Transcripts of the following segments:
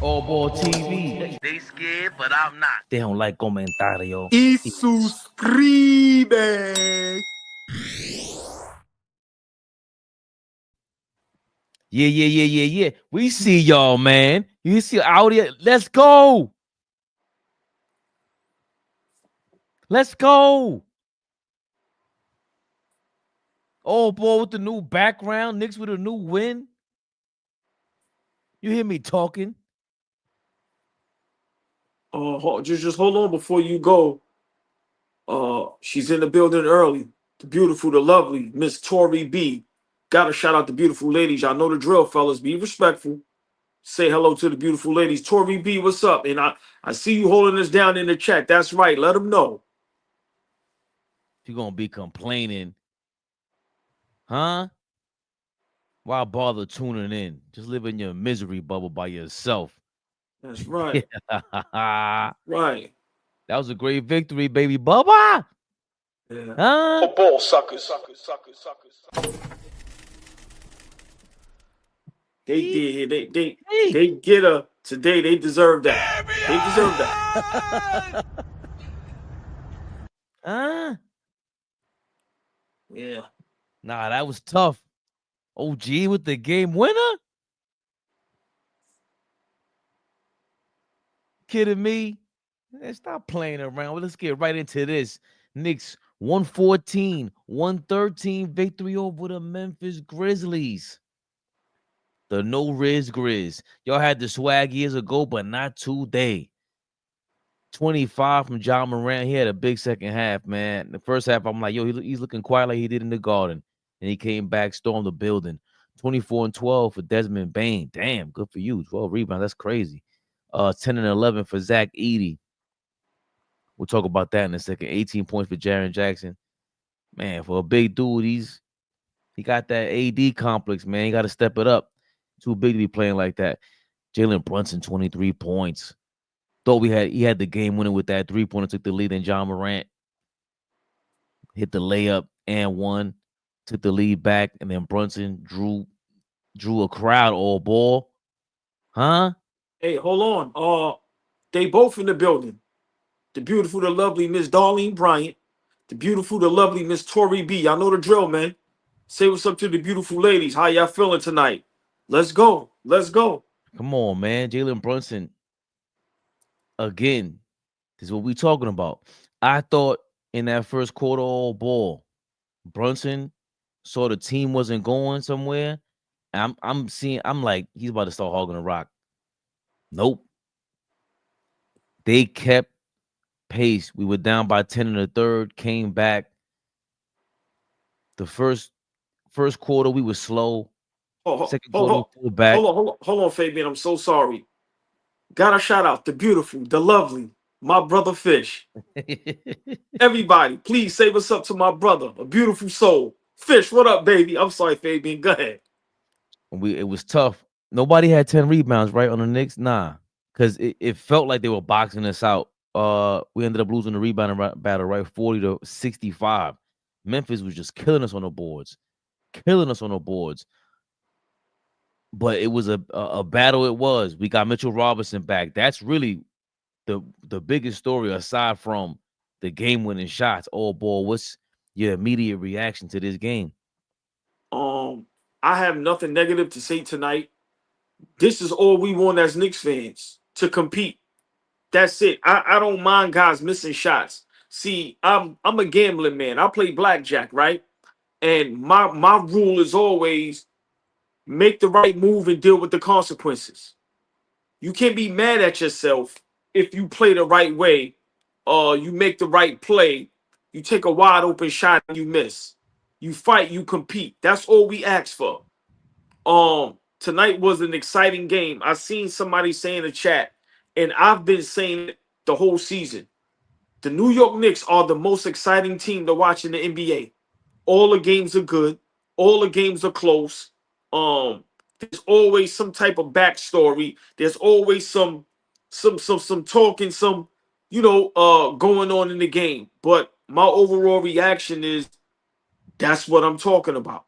AllBall TV. They scared, but I'm not. They don't like comentario. Y suscribe. Yeah. We see y'all, man. You see out here. Let's go. Let's go. AllBall with the new background. Knicks with a new win. You hear me talking? Just hold on before you go. She's in the building early. The beautiful, the lovely Miss Tori B. Gotta shout out the beautiful ladies. Y'all know the drill, fellas. Be respectful. Say hello to the beautiful ladies. Tori B, what's up? And I see you holding us down in the chat. That's right. Let them know. You're gonna be complaining, huh? Why bother tuning in? Just live in your misery bubble by yourself. That's right. Right. That was a great victory, baby Bubba. Yeah. Huh? Ball suckers. They did. They get her today. They deserve that. They deserve that. Huh? Yeah. Nah, that was tough. OG with the game winner? Kidding me? Let's stop playing around. Let's get right into this. Knicks 114-113 victory over the Memphis Grizzlies. The no Riz Grizz. Y'all had the swag years ago, but not today. 25 from John Morant. He had a big second half, man. The first half, I'm like, yo, he's looking quiet like he did in the Garden. And he came back, stormed the building. 24 and 12 for Desmond Bane. Damn, good for you. 12 rebounds. That's crazy. 10 and 11 for Zach Edey. We'll talk about that in a second. 18 points for Jaren Jackson. Man, for a big dude, he got that AD complex, man. He got to step it up. Too big to be playing like that. Jalen Brunson, 23 points. Thought he had the game winner with that 3-pointer, took the lead, and John Morant hit the layup and won, took the lead back, and then Brunson drew a crowd AllBall. Huh? Hey, hold on. They both in the building. The beautiful, the lovely Miss Darlene Bryant. The beautiful, the lovely Miss Tori B. Y'all know the drill, man. Say what's up to the beautiful ladies. How y'all feeling tonight? Let's go. Let's go. Come on, man. Jalen Brunson. Again, this is what we talking about. I thought in that first quarter AllBall, Brunson saw the team wasn't going somewhere. I'm like, he's about to start hogging the rock. Nope. They kept pace. We were down by 10 in the third, came back. The first quarter, we were slow. Second quarter, we pulled back. Hold on, Fabian. I'm so sorry. Gotta shout out the beautiful, the lovely, my brother Fish. Everybody, please say what's up to my brother, a beautiful soul. Fish, what up, baby? I'm sorry, Fabian. Go ahead. It was tough. Nobody had 10 rebounds, right, on the Knicks? Nah, because it felt like they were boxing us out. We ended up losing the rebound battle, right, 40-65. Memphis was just killing us on the boards. But it was a battle. It was. We got Mitchell Robinson back. That's really the biggest story aside from the game-winning shots. AllBall, what's your immediate reaction to this game? I have nothing negative to say tonight. This is all we want as Knicks fans, to compete. That's it. I don't mind guys missing shots. See, I'm a gambling man. I play blackjack, right? And my rule is always make the right move and deal with the consequences. You can't be mad at yourself if you play the right way. You make the right play. You take a wide open shot and you miss. You fight, you compete. That's all we ask for. Tonight was an exciting game. I seen somebody say in the chat, and I've been saying it the whole season. The New York Knicks are the most exciting team to watch in the NBA. All the games are good. All the games are close. There's always some type of backstory. There's always some talking, going on in the game. But my overall reaction is that's what I'm talking about.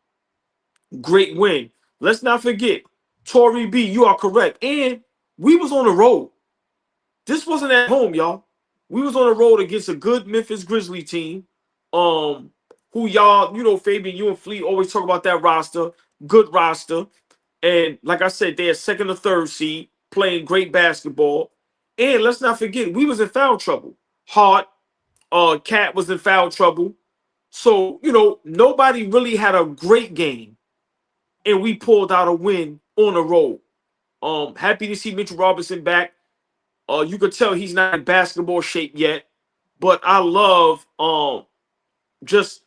Great win. Let's not forget, Tori B, you are correct. And We was on the road. This wasn't at home, y'all. We was on the road against a good Memphis Grizzly team. Who y'all, Fabian, you and Fleet always talk about that roster. Good roster. And like I said, they're second or third seed, playing great basketball. And let's not forget, we was in foul trouble. Hart, Cat was in foul trouble. So, nobody really had a great game. And we pulled out a win on the road. Happy to see Mitchell Robinson back. You could tell he's not in basketball shape yet. But I love just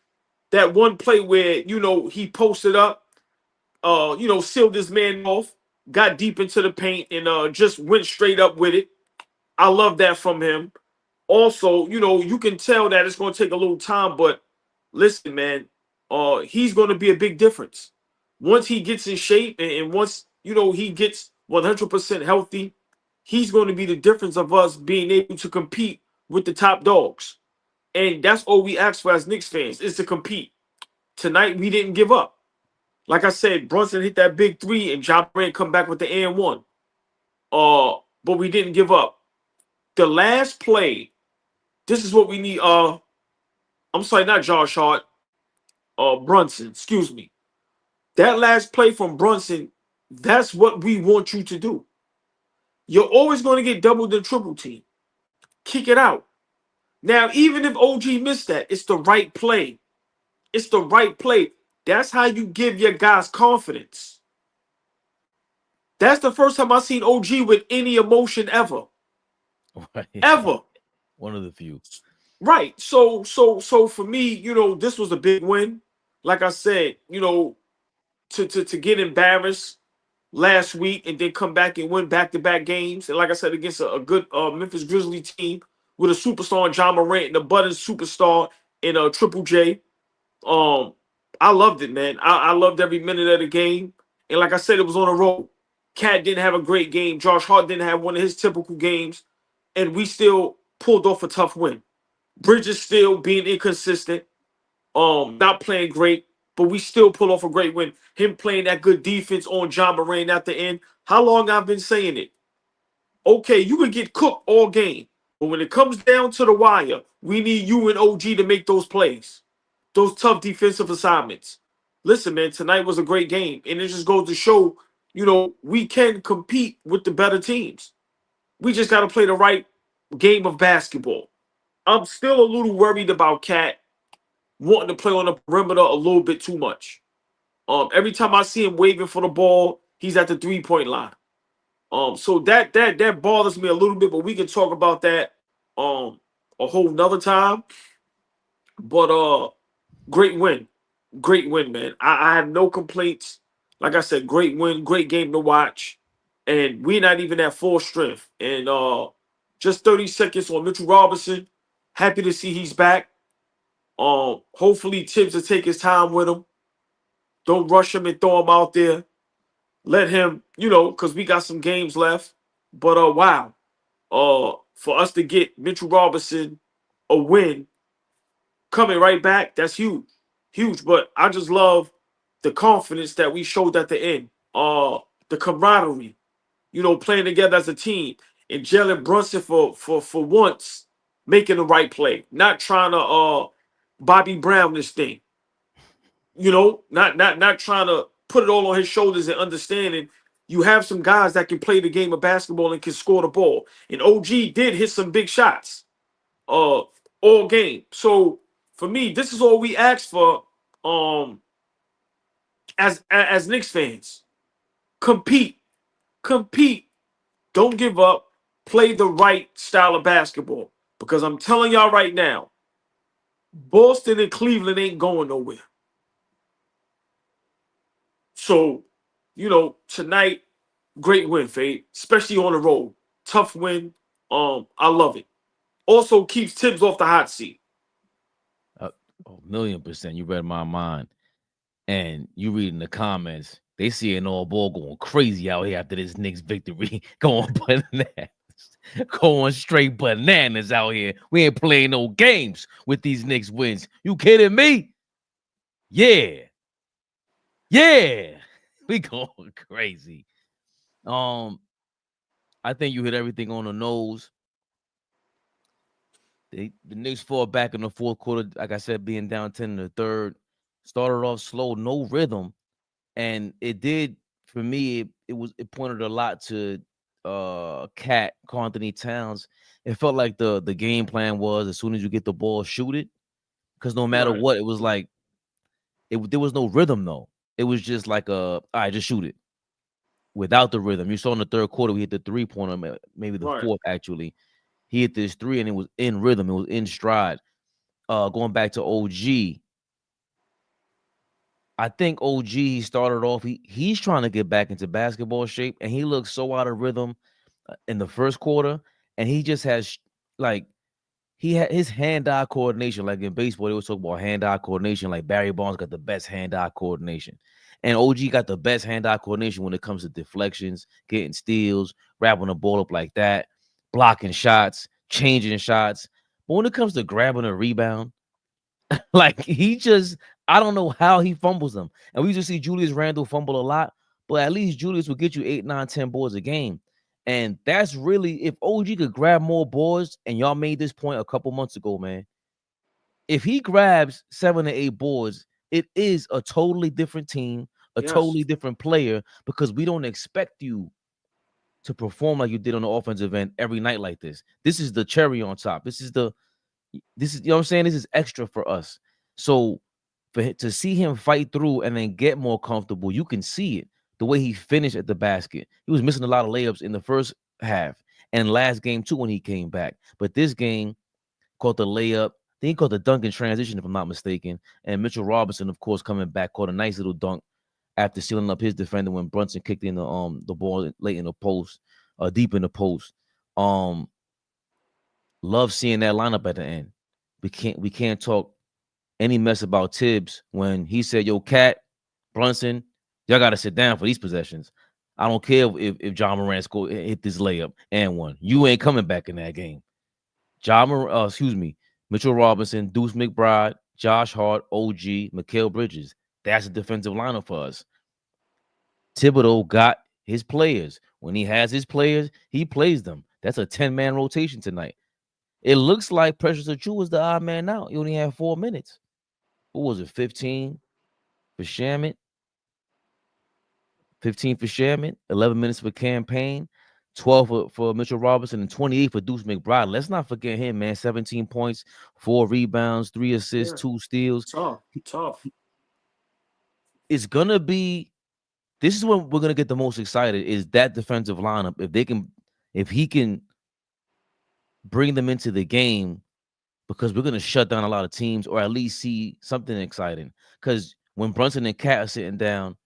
that one play where, he posted up, sealed this man off, got deep into the paint, and just went straight up with it. I love that from him. Also, you can tell that it's going to take a little time, but listen, man, he's going to be a big difference. Once he gets in shape and once, he gets 100% healthy, he's going to be the difference of us being able to compete with the top dogs. And that's all we ask for as Knicks fans, is to compete. Tonight, we didn't give up. Like I said, Brunson hit that big three and John Morant come back with the and one. But we didn't give up. The last play, this is what we need. I'm sorry, not Josh Hart. Brunson, excuse me. That last play from Brunson, that's what we want you to do. You're always going to get doubled and triple team. Kick it out. Now, even if OG missed that, it's the right play. It's the right play. That's how you give your guys confidence. That's the first time I've seen OG with any emotion ever. Right. Ever. One of the few. Right. So for me, this was a big win. Like I said, to get embarrassed last week and then come back and win back-to-back games. And like I said, against a good Memphis Grizzly team with a superstar in John Morant and a budding superstar in Triple J. I loved it, man. I loved every minute of the game. And like I said, it was on the road. Cat didn't have a great game. Josh Hart didn't have one of his typical games. And we still pulled off a tough win. Bridges still being inconsistent. Not playing great. But we still pull off a great win. Him playing that good defense on John Morant at the end. How long I've been saying it? Okay, you can get cooked all game. But when it comes down to the wire, we need you and OG to make those plays. Those tough defensive assignments. Listen, man, tonight was a great game. And it just goes to show, we can compete with the better teams. We just got to play the right game of basketball. I'm still a little worried about Cat wanting to play on the perimeter a little bit too much. Every time I see him waving for the ball, he's at the three-point line. So that bothers me a little bit, but we can talk about that a whole nother time. But great win. Great win, man. I have no complaints. Like I said, great win, great game to watch. And we're not even at full strength. And just 30 seconds on Mitchell Robinson. Happy to see he's back. Hopefully Tibbs will take his time with him. Don't rush him and throw him out there. Let him, because we got some games left. But wow. For us to get Mitchell Robinson a win coming right back, that's huge. Huge. But I just love the confidence that we showed at the end. The camaraderie, playing together as a team. And Jalen Brunson for once making the right play. Not trying to Bobby Brown this thing. Not trying to put it all on his shoulders and understanding you have some guys that can play the game of basketball and can score the ball. And OG did hit some big shots all game. So for me, this is all we ask for as Knicks fans. Compete. Don't give up. Play the right style of basketball. Because I'm telling y'all right now, Boston and Cleveland ain't going nowhere. So, tonight, great win, Fade, especially on the road. Tough win. I love it. Also keeps Tibbs off the hot seat. 1,000,000%. You read my mind. And you read in the comments, they see an AllBall going crazy out here after this Knicks victory. Going bananas. Going straight bananas out here. We ain't playing no games with these Knicks wins. You kidding me? Yeah. We going crazy. I think you hit everything on the nose. The Knicks fought back in the fourth quarter, like I said, being down 10 in the third. Started off slow, no rhythm. And it did for me, it pointed a lot to Cat Carl Anthony Towns. It felt like the game plan was as soon as you get the ball, shoot it. Because no matter Right. what, it was like there was no rhythm though. It was just like all right, just shoot it without the rhythm. You saw in the third quarter we hit the 3-pointer, maybe the Right. fourth actually. He hit this three and it was in rhythm. It was in stride. Going back to OG, I think OG he started off. He's trying to get back into basketball shape, and he looks so out of rhythm in the first quarter, and he just has like he had his hand-eye coordination. Like in baseball, they always talk about hand-eye coordination. Like Barry Bonds got the best hand-eye coordination, and OG got the best hand-eye coordination when it comes to deflections, getting steals, wrapping the ball up like that, blocking shots, changing shots. But when it comes to grabbing a rebound, like he just, I don't know how he fumbles them. And we used to see Julius Randle fumble a lot, but at least Julius will get you 8, 9, 10 boards a game. And that's really if OG could grab more boards, and y'all made this point a couple months ago, man. If he grabs 7 to 8 boards, it is a totally different team, a Yes. totally different player, because we don't expect you to perform like you did on the offensive end every night like this. This is the cherry on top. This is you know what I'm saying? This is extra for us. So to see him fight through and then get more comfortable, you can see it. The way he finished at the basket. He was missing a lot of layups in the first half and last game too when he came back. But this game caught the layup. Then he caught the dunk in transition, if I'm not mistaken. And Mitchell Robinson, of course, coming back, caught a nice little dunk after sealing up his defender when Brunson kicked in the ball late in the post, deep in the post. Love seeing that lineup at the end. We can't talk any mess about Tibbs when he said, "Yo, Cat, Brunson, y'all got to sit down for these possessions. I don't care if John Moran hit this layup and one. You ain't coming back in that game." Mitchell Robinson, Deuce McBride, Josh Hart, OG, Mikal Bridges. That's a defensive lineup for us. Thibodeau got his players. When he has his players, he plays them. That's a 10-man rotation tonight. It looks like Precious Achiuwa was the odd man out. He only had 4 minutes. What was it? 15 for Shamit, 15 for Shamit, 11 minutes for Campaign, 12 for Mitchell Robinson, and 28 for Deuce McBride. Let's not forget him, man. 17 points, 4 rebounds, 3 assists, Yeah. 2 steals. Tough. It's gonna be. This is when we're gonna get the most excited. Is that defensive lineup? If he can bring them into the game, because we're gonna shut down a lot of teams, or at least see something exciting. Because when Brunson and Cat are sitting down,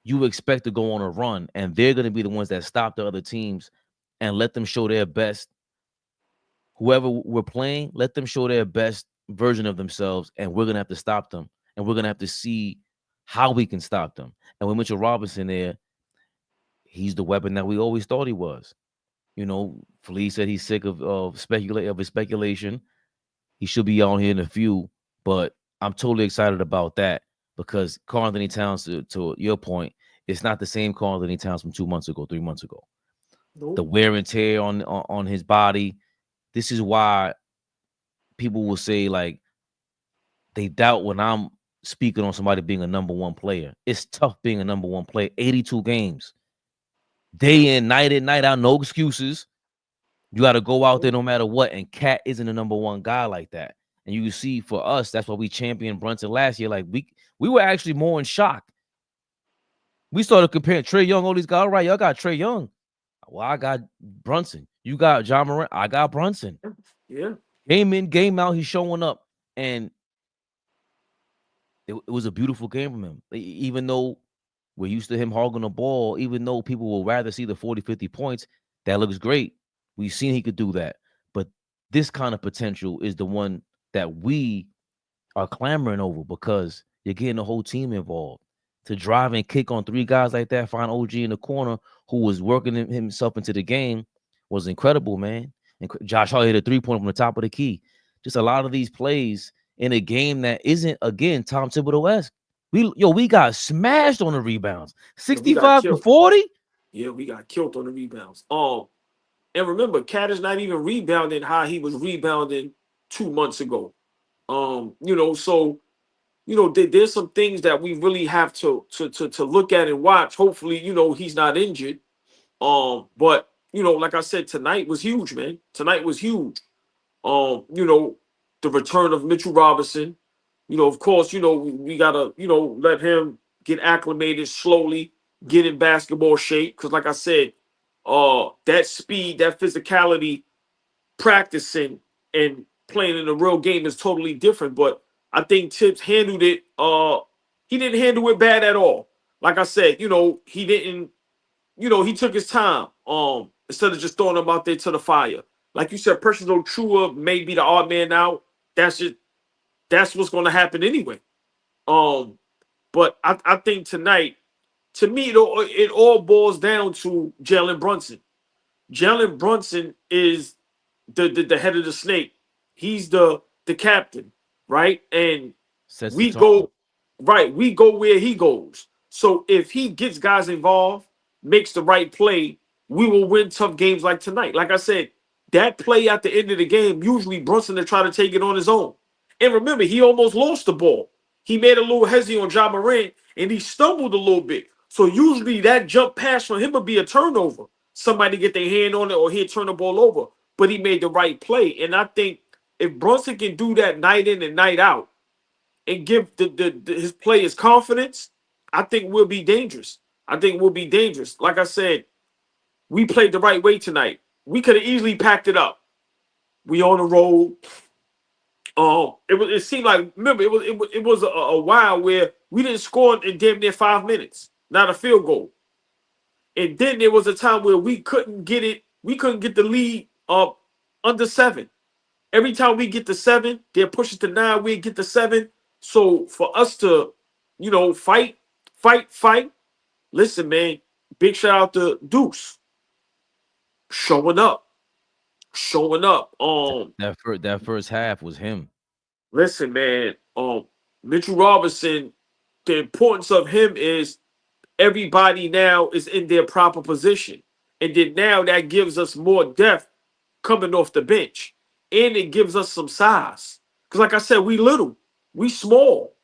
you expect to go on a run, and they're going to be the ones that stop the other teams and let them show their best. Whoever we're playing, let them show their best version of themselves, and we're going to have to stop them, and we're going to have to see how we can stop them. And with Mitchell Robinson there, he's the weapon that we always thought he was. You know, Felice said he's sick of his speculation. He should be on here in a few, but I'm totally excited about that because Karl Anthony Towns, to your point, it's not the same Karl Anthony Towns from 2 months ago, 3 months ago. Nope. The wear and tear on his body. This is why people will say, like, they doubt when I'm speaking on somebody being a number one player. It's tough being a number one player. 82 games. Day in, night out, no excuses. You got to go out there no matter what. And Cat isn't a number one guy like that. And you see, for us, that's why we championed Brunson last year. Like we were actually more in shock. We started comparing Trae Young, all these guys. All right, y'all got Trae Young. Well, I got Brunson. You got John Moran. I got Brunson. Yeah. Game in, game out, he's showing up. And it was a beautiful game from him. Even though we're used to him hogging the ball, even though people will rather see the 40, 50 points, that looks great. We've seen he could do that. But this kind of potential is the one that we are clamoring over because you're getting the whole team involved. To drive and kick on 3 guys like that, find OG in the corner who was working himself into the game was incredible, man. And Josh Hart hit a 3-pointer from the top of the key. Just a lot of these plays in a game that isn't, again, Tom Thibodeau-esque. We got smashed on the rebounds. 65 to 40? Yeah, we got killed on the rebounds. And remember, Cat is not even rebounding how he was rebounding 2 months ago. So there's some things that we really have to look at and watch. Hopefully, he's not injured. But like I said, tonight was huge, man. Tonight was huge. The return of Mitchell Robinson. Of course, we gotta, let him get acclimated slowly, get in basketball shape. Because, like I said, that speed, that physicality, practicing and playing in a real game is totally different. But I think Tibbs handled it. He didn't handle it bad at all. Like I said, he didn't. He took his time. Instead of just throwing him out there to the fire. Like you said, Precious Ochua may be the odd man out. That's what's going to happen anyway. But I think tonight, to me, it all boils down to Jalen Brunson. Jalen Brunson is the head of the snake. He's the captain, right? And Sets the we tone. go we go where he goes. So if he gets guys involved, makes the right play, we will win tough games like tonight. Like I said, that play at the end of the game, usually Brunson to try to take it on his own. And remember, he almost lost the ball. He made a little hezzy on Ja Morant, and he stumbled a little bit. So usually that jump pass from him would be a turnover. Somebody get their hand on it or he'd turn the ball over. But he made the right play. And I think if Brunson can do that night in and night out and give his players confidence, I think we'll be dangerous. I think we'll be dangerous. Like I said, we played the right way tonight. We could have easily packed it up. We on the road. It seemed like, remember, it was a while where we didn't score in damn near 5 minutes, not a field goal. And then there was a time where we couldn't get it. We couldn't get the lead up under 7. Every time we get to 7, they're pushing to 9. We get to 7. So for us to, fight. Listen, man. Big shout out to Deuce showing up. That first half was him. Listen, man. Mitchell Robinson. The importance of him is everybody now is in their proper position, and then now that gives us more depth coming off the bench, and it gives us some size. Because, like I said, we little, we small.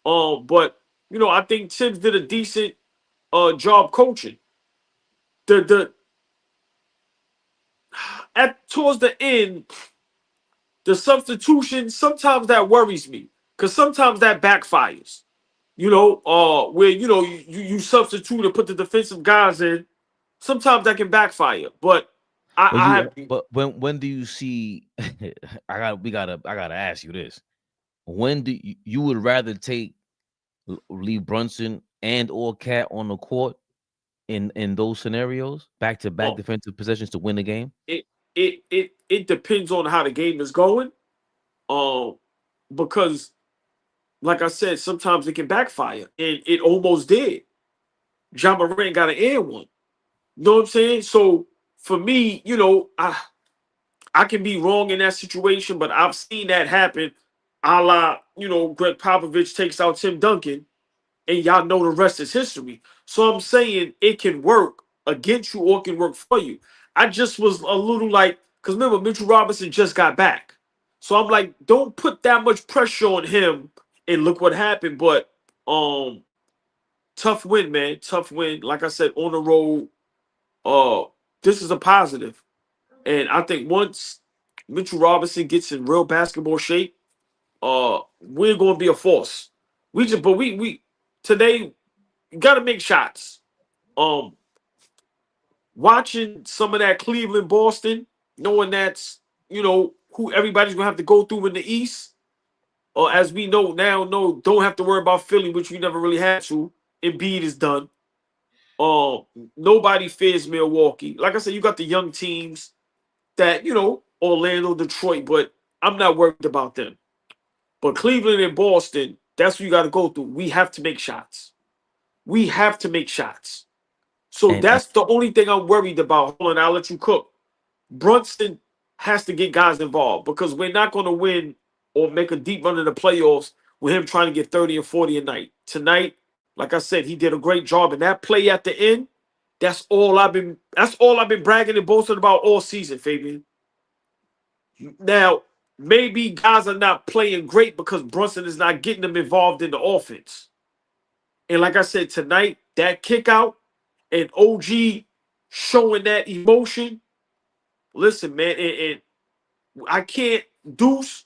But I think Tibbs did a decent job coaching. The towards the end, the substitution, sometimes that worries me because sometimes that backfires. Where you substitute and put the defensive guys in, sometimes that can backfire. But I have But when do you see? I gotta ask you this. When do you would rather leave Brunson and or Cat on the court in those scenarios, back to back oh, defensive possessions to win the game? it depends on how the game is going. Because like I said, sometimes it can backfire, and it almost did. John Morant got an air one. You know what I'm saying? So for me, I can be wrong in that situation, but I've seen that happen. A la, Greg Popovich takes out Tim Duncan, and y'all know the rest is history. So I'm saying it can work against you or it can work for you. I just was a little like, because remember, Mitchell Robinson just got back. So I'm like, don't put that much pressure on him. And look what happened. But tough win, man. Tough win. Like I said, on the road. This is a positive. And I think once Mitchell Robinson gets in real basketball shape, we're gonna be a force. We today gotta make shots. Um, Watching some of that Cleveland, Boston, knowing that's who everybody's gonna have to go through in the East. Or as we know now, don't have to worry about Philly, which we never really had to. Embiid is done. Nobody fears Milwaukee. Like I said, you got the young teams that Orlando, Detroit, but I'm not worried about them. But Cleveland and Boston, that's what you got to go through. We have to make shots. We have to make shots. So And that's the only thing I'm worried about. Hold on, I'll let you cook. Brunson has to get guys involved because we're not going to win or make a deep run in the playoffs with him trying to get 30 and 40 a night. Tonight, like I said, he did a great job. And that play at the end, That's all I've been bragging and boasting about all season, Fabian. Now, maybe guys are not playing great because Brunson is not getting them involved in the offense. And like I said, tonight, that kick out and OG showing that emotion. Listen, man, and I can't Deuce.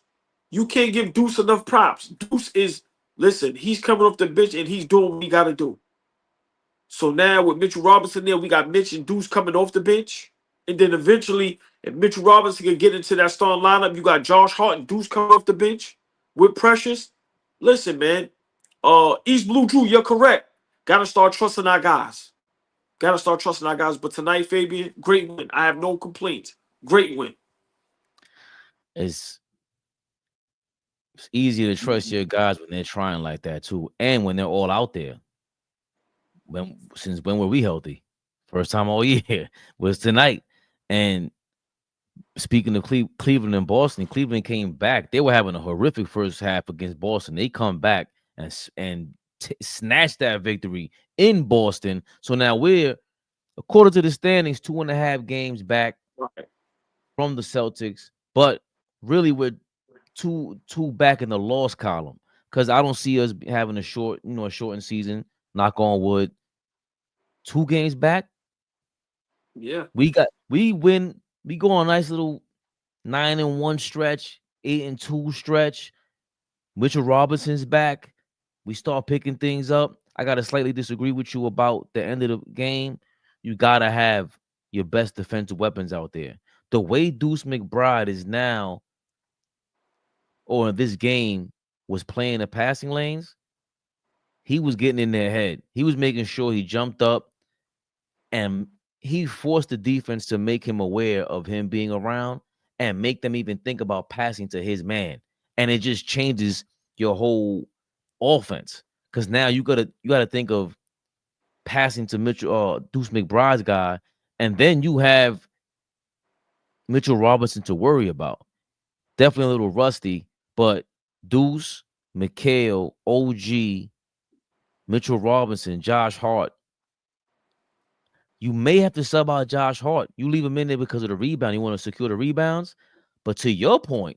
You can't give Deuce enough props. Deuce is listen. He's coming off the bench and he's doing what he got to do. So now with Mitchell Robinson there, we got Mitch and Deuce coming off the bench, and then eventually, if Mitchell Robinson can get into that starting lineup, you got Josh Hart and Deuce coming off the bench with Precious. Listen, man, East Blue Drew, you're correct. Got to start trusting our guys. Got to start trusting our guys. But tonight, Fabian, great win. I have no complaints. Great win. It's easier to trust your guys when they're trying like that too, and when they're all out there. Since when were we healthy? First time all year was tonight. And speaking of Cleveland and Boston, Cleveland came back. They were having a horrific first half against Boston. They come back and snatch that victory in Boston. So now we're, according to the standings, 2.5 games back from the Celtics, but really we're two back in the loss column, because I don't see us having a shortened season. Knock on wood. 2 games back. Yeah, we win. We go on a nice little 9-1 stretch, 8-2 stretch. Mitchell Robinson's back. We start picking things up. I gotta slightly disagree with you about the end of the game. You gotta have your best defensive weapons out there. The way Deuce McBride is now, or in this game, was playing the passing lanes, he was getting in their head. He was making sure he jumped up, and he forced the defense to make him aware of him being around and make them even think about passing to his man. And it just changes your whole offense, because now you gotta think of passing to Mitchell, Deuce McBride's guy, and then you have Mitchell Robinson to worry about. Definitely a little rusty, but Deuce, Mikal, OG, Mitchell Robinson, Josh Hart. You may have to sub out Josh Hart. You leave him in there because of the rebound. You want to secure the rebounds. But to your point,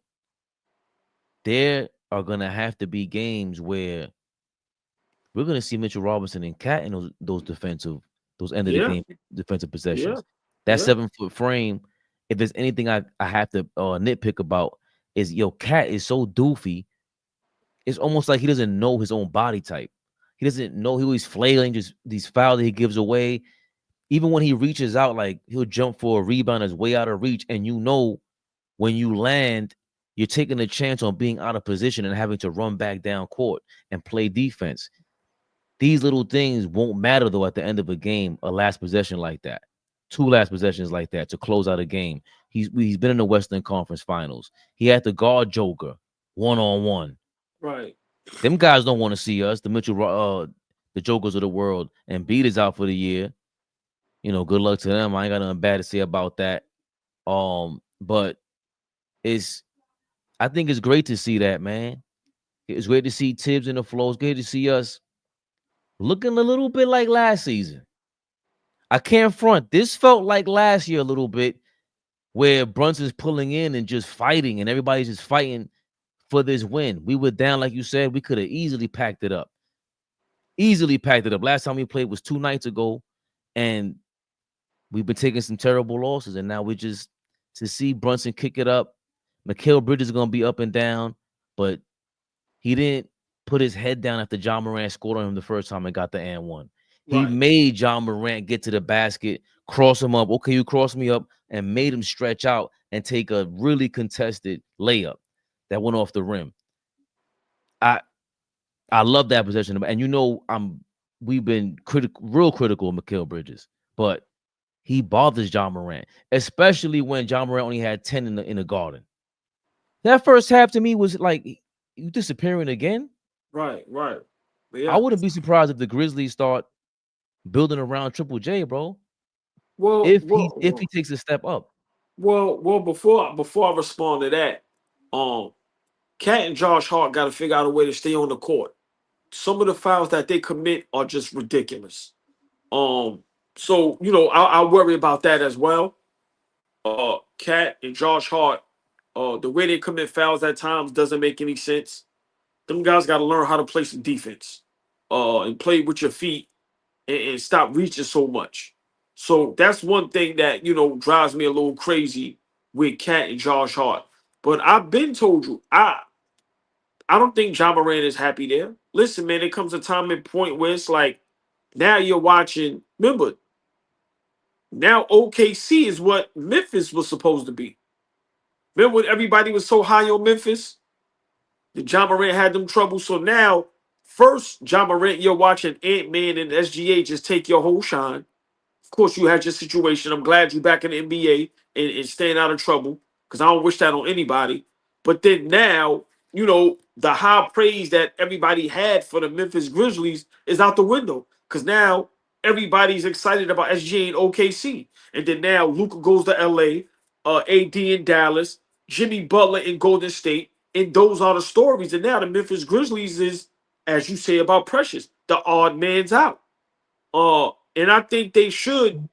there are going to have to be games where we're going to see Mitchell Robinson and Cat in those end of the game defensive possessions. That 7-foot frame, if there's anything I have to nitpick about, is Cat is so doofy. It's almost like he doesn't know his own body type. He doesn't know. He always flailing, just these fouls that he gives away. Even when he reaches out, like he'll jump for a rebound that's way out of reach, and when you land, you're taking a chance on being out of position and having to run back down court and play defense. These little things won't matter, though, at the end of a game, a last possession like that, 2 last possessions like that to close out a game. He's been in the Western Conference Finals. He had to guard Joker one-on-one. Right. Them guys don't want to see us, the the Jokers of the world. And EMBIID is out for the year. Good luck to them. I ain't got nothing bad to say about that. But I think it's great to see that, man. It's great to see Tibbs in the flow. It's great to see us looking a little bit like last season. I can't front. This felt like last year a little bit, where Brunson's pulling in and just fighting, and everybody's just fighting for this win. We were down, like you said. We could have easily packed it up. Last time we played was 2 nights ago, and we've been taking some terrible losses, and now we just to see Brunson kick it up. Mikal Bridges is going to be up and down, but he didn't put his head down after John Morant scored on him the first time and got the and one. He made John Morant get to the basket, cross him up. Okay, you cross me up, and made him stretch out and take a really contested layup that went off the rim. I love that possession, and we've been real critical of Mikal Bridges, but he bothers John Morant, especially when John Morant only had 10 in the Garden. That first half to me was like, you disappearing again? Right. Yeah. I wouldn't be surprised if the Grizzlies start building around Triple J, bro. Well, If he takes a step up. Well, before I respond to that, Cat and Josh Hart got to figure out a way to stay on the court. Some of the fouls that they commit are just ridiculous. So, I worry about that as well. Cat and Josh Hart, the way they commit fouls at times doesn't make any sense. Them guys got to learn how to play some defense, and play with your feet, and stop reaching so much. So that's one thing that drives me a little crazy with Cat and Josh Hart. But I've been told you, I don't think John Moran is happy there. Listen, man, it comes a time and point where it's like now you're watching. Remember, now OKC is what Memphis was supposed to be. Remember when everybody was so high on Memphis? The John Morant had them trouble. So now, first, John Morant, you're watching Ant-Man and SGA just take your whole shine. Of course, you had your situation. I'm glad you're back in the NBA and staying out of trouble because I don't wish that on anybody. But then now, the high praise that everybody had for the Memphis Grizzlies is out the window because now everybody's excited about SGA and OKC. And then now Luka goes to LA, AD in Dallas, Jimmy Butler in Golden State. And those are the stories. And now the Memphis Grizzlies is, as you say about Precious, the odd man's out. And I think they should.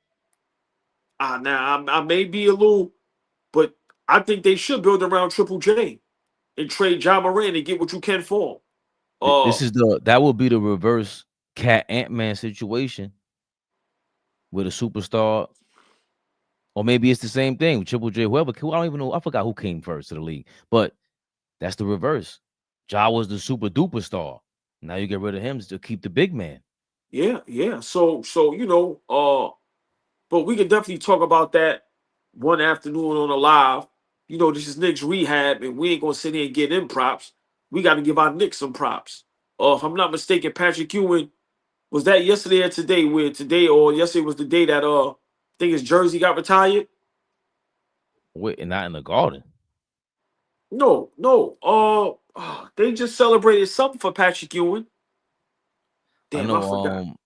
Now I may be a little, but I think they should build around Triple J and trade John Moran and get what you can for him. This is that will be the reverse Cat Ant-Man situation with a superstar, or maybe it's the same thing with Triple J. Whoever, I don't even know. I forgot who came first to the league, but that's the reverse. Ja was the super duper star. Now you get rid of him to keep the big man. Yeah. So but we can definitely talk about that one afternoon on a live. This is Knicks rehab, and we ain't gonna sit here and get them props. We got to give our Knicks some props. If I'm not mistaken, Patrick Ewing, was that yesterday or today? Where today or yesterday was the day that I think his jersey got retired. Wait, and not in the Garden. No. They just celebrated something for Patrick Ewing. I Damn, I know. forgot.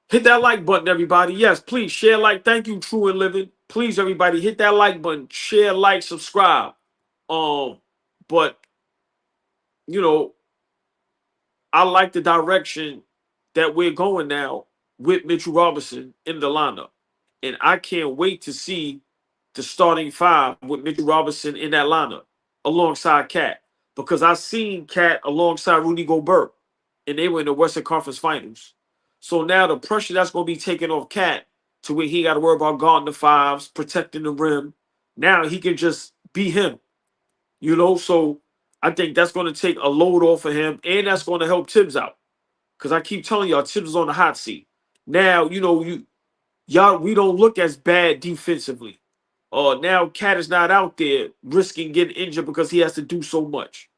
Hit that like button, everybody. Yes, please share, like. Thank you, True and Living. Please, everybody, hit that like button, share, like, subscribe. But you know, I like the direction that we're going now with Mitchell Robinson in the lineup, and I can't wait to see the starting five with Mitchell Robinson in that lineup alongside Cat, because I seen Cat alongside Rudy Gobert, and they were in the Western Conference Finals. So now the pressure that's going to be taken off Cat to where he got to worry about guarding the fives, protecting the rim. Now he can just be him, So I think that's going to take a load off of him, and that's going to help Tibbs out. Because I keep telling y'all, Tibbs is on the hot seat. Now, y'all, we don't look as bad defensively. Now Cat is not out there risking getting injured because he has to do so much.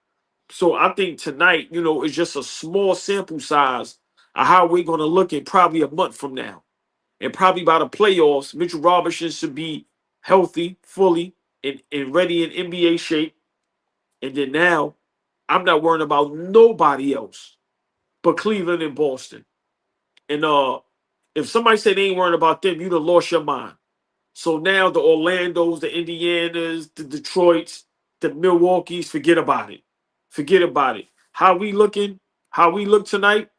So I think tonight, is just a small sample size of how we're going to look in probably a month from now. And probably by the playoffs, Mitchell Robinson should be healthy, fully, and ready in NBA shape. And then now, I'm not worrying about nobody else but Cleveland and Boston. And if somebody said they ain't worrying about them, you'd have lost your mind. So now the Orlandos, the Indianas, the Detroits, the Milwaukee's, forget about it. Forget about it. How we looking? How we look tonight?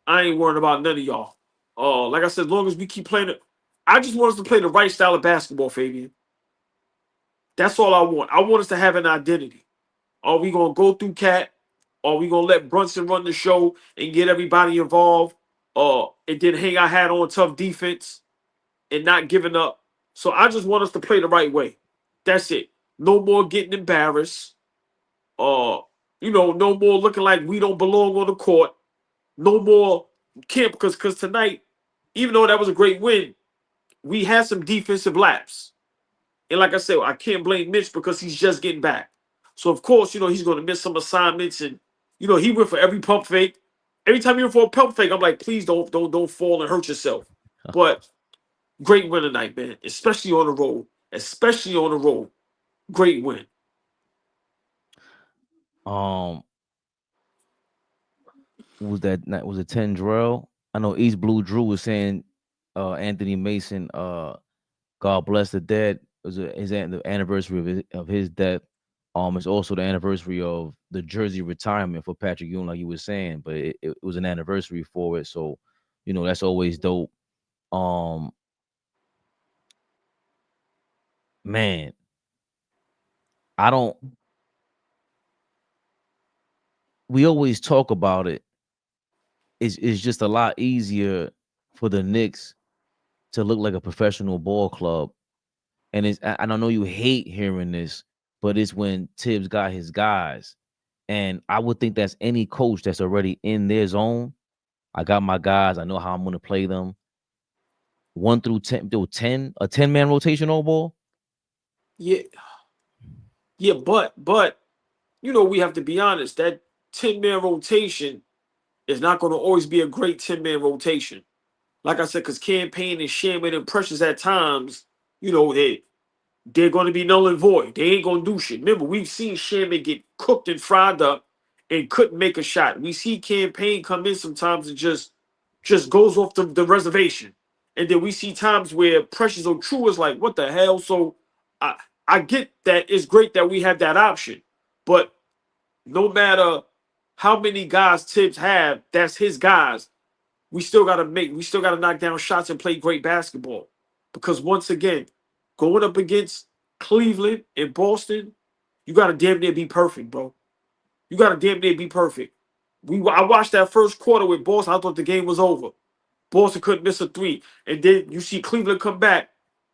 I ain't worrying about none of y'all. Like I said, as long as we keep playing it, I just want us to play the right style of basketball, Fabian. That's all I want. I want us to have an identity. Are we gonna go through Cat? Are we gonna let Brunson run the show and get everybody involved? And then hang our hat on tough defense and not giving up. So I just want us to play the right way. That's it. No more getting embarrassed. Uh, no more looking like we don't belong on the court. No more camp because tonight, even though that was a great win, we had some defensive laps. And like I said, I can't blame Mitch because he's just getting back. So of course, he's going to miss some assignments, and he went for every pump fake. Every time he went for a pump fake, I'm like, please don't fall and hurt yourself. But great win tonight, man. Especially on the road. Especially on the road. Great win. Was it Tendrell? I know East Blue Drew was saying Anthony Mason, God bless the dead. The anniversary of his death. It's also the anniversary of the jersey retirement for Patrick Ewing, like you were saying, but it was an anniversary for it. So, that's always dope. Man, I don't. We always talk about it. It's just a lot easier for the Knicks to look like a professional ball club. And I know you hate hearing this, but it's when Tibbs got his guys. And I would think that's any coach that's already in their zone. I got my guys. I know how I'm going to play them. 1 through 10, do 10, a 10-man rotation all ball. Yeah, yeah, but you know, we have to be honest. That 10-man rotation is not going to always be a great 10-man rotation. Like I said, because campaign and shaman and pressures at times, you know, they're going to be null and void. They ain't going to do shit. Remember, we've seen Shaman get cooked and fried up and couldn't make a shot. We see campaign come in sometimes and just goes off the reservation. And then we see times where pressures are true is like, what the hell? So I I get that it's great that we have that option. But no matter how many guys Tibbs have, that's his guys. We still gotta knock down shots and play great basketball. Because once again, going up against Cleveland and Boston, you gotta damn near be perfect, bro. You gotta damn near be perfect. I watched that first quarter with Boston. I thought the game was over. Boston couldn't miss a three. And then you see Cleveland come back.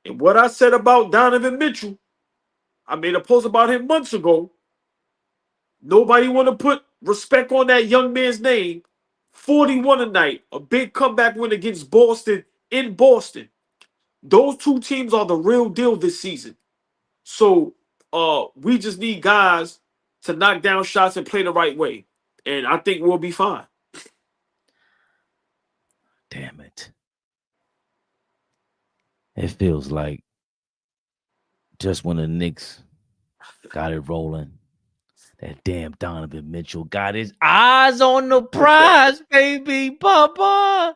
And what I said about Donovan Mitchell, I made a post about him months ago. Nobody want to put respect on that young man's name. 41 tonight, a big comeback win against Boston in Boston. Those two teams are the real deal this season. So we just need guys to knock down shots and play the right way. And I think we'll be fine. Damn it. It feels like just when the Knicks got it rolling, that damn Donovan Mitchell got his eyes on the prize, baby, Papa.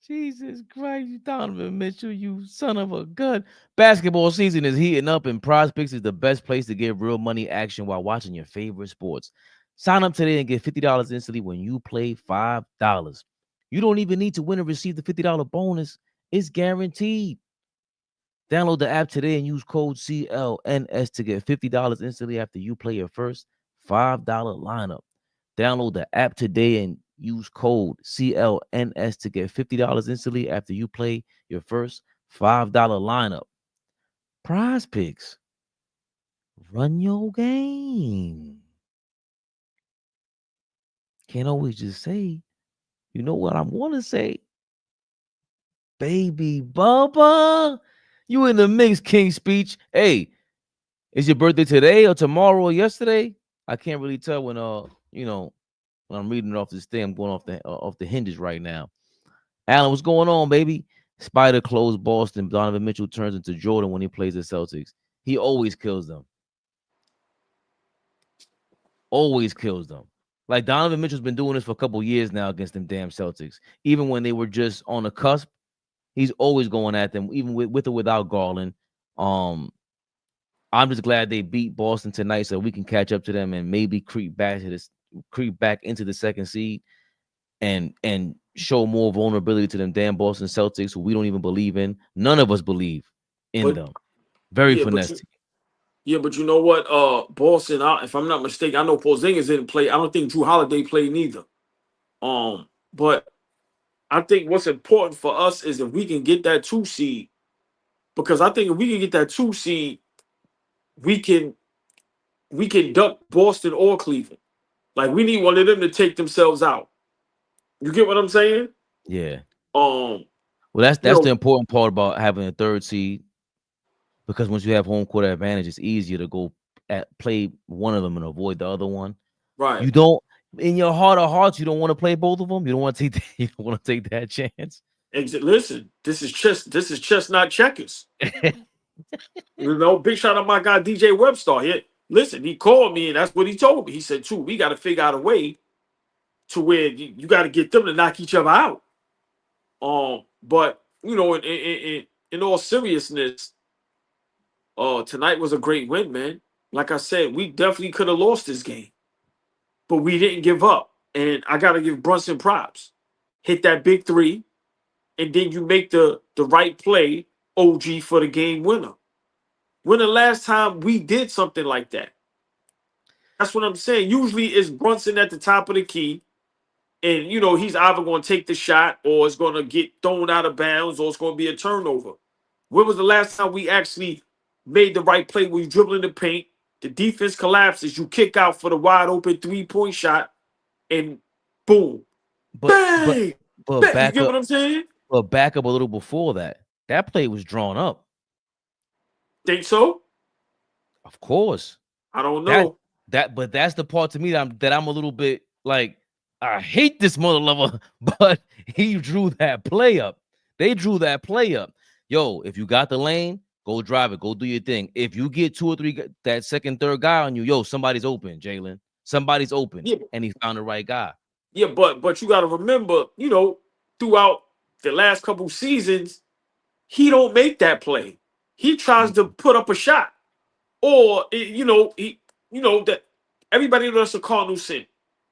Jesus Christ, Donovan Mitchell, you son of a gun. Basketball season is heating up, and PrizePicks is the best place to get real money action while watching your favorite sports. Sign up today and get $50 instantly when you play $5. You don't even need to win or receive the $50 bonus. It's guaranteed. Download the app today and use code CLNS to get $50 instantly after you play your first $5 lineup. Download the app today and use code CLNS to get $50 instantly after you play your first $5 lineup. PrizePicks. Run your game. Can't always just say, you know what I want to say. Baby Bubba, you in the mix, King Speech. Hey, is your birthday today or tomorrow or yesterday? I can't really tell when when I'm reading it off this thing. I'm going off the hinges right now. Alan, what's going on, baby? Spider closed Boston. Donovan Mitchell turns into Jordan when he plays the Celtics. He always kills them. Always kills them. Like Donovan Mitchell's been doing this for a couple years now against them damn Celtics. Even when they were just on the cusp, he's always going at them, even with or without Garland. I'm just glad they beat Boston tonight so we can catch up to them and maybe creep back into the second seed and show more vulnerability to them damn Boston Celtics who we don't even believe in. None of us believe in them. Very finesse. But you know what? Boston, if I'm not mistaken, I know Porzingis didn't play. I don't think Drew Holiday played neither. But I think what's important for us is if we can get that 2 seed, because I think if we can get that 2 seed, we can duck Boston or Cleveland. Like we need one of them to take themselves out. You get what I'm saying? Yeah. Well, that's the important part about having a 3rd seed, because once you have home court advantage, it's easier to go play one of them and avoid the other one. Right. You don't, in your heart of hearts, you don't want to play both of them. You don't want to take you don't want to take that chance. Listen, this is chess, not checkers. Big shout out my guy DJ Webstar here. Listen, he called me and that's what he told me. He said, "Too, we got to figure out a way to where you got to get them to knock each other out." But in all seriousness, tonight was a great win, man. Like I said, we definitely could have lost this game, but we didn't give up. And I got to give Brunson props. hit that big three, and then you make the right play, OG, for the game winner. When the last time we did something like that? That's what I'm saying. Usually it's Brunson at the top of the key, and he's either going to take the shot or it's going to get thrown out of bounds or it's going to be a turnover. When was the last time we actually made the right play? We dribble in the paint, the defense collapses, you kick out for the wide open 3-point shot, and boom, But bang, but bang. You back get up, what I'm saying? but back up a little before that. That play was drawn up. Think so? Of course. I don't That know. but that's the part to me that I'm a little bit like, I hate this mother lover, but he drew that play up. They drew that play up. Yo, if you got the lane, go drive it. Go do your thing. If you get 2 or 3, that second, third guy on you, yo, somebody's open, Jalen. Somebody's open. Yeah, And he found the right guy. yeah, but you got to remember, throughout the last couple seasons, he don't make that play. He tries to put up a shot, or that everybody knows the cardinal sin.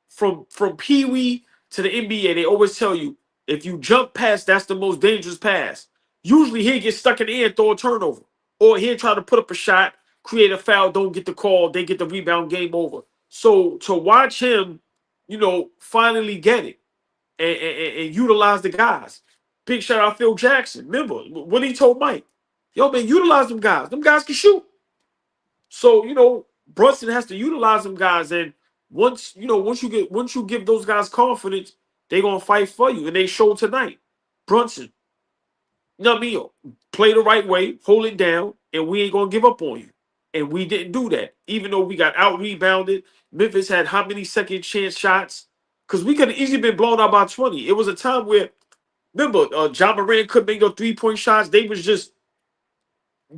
From Pee Wee to the NBA, they always tell you if you jump pass, that's the most dangerous pass. Usually he'll get stuck in the air and throw a turnover, or he'll try to put up a shot, create a foul, don't get the call, they get the rebound, game over. So to watch him, finally get it and utilize the guys. Big shout out Phil Jackson. Remember when he told Mike, "Yo man, utilize them guys. Them guys can shoot." So Brunson has to utilize them guys, and once you give those guys confidence, they're gonna fight for you, and they showed tonight. Brunson, play the right way, hold it down, and we ain't gonna give up on you. And we didn't do that, even though we got out rebounded. Memphis had how many second chance shots? Because we could have easily been blown out by 20. It was a time where, remember, John Moran couldn't make no 3-point shots. They was just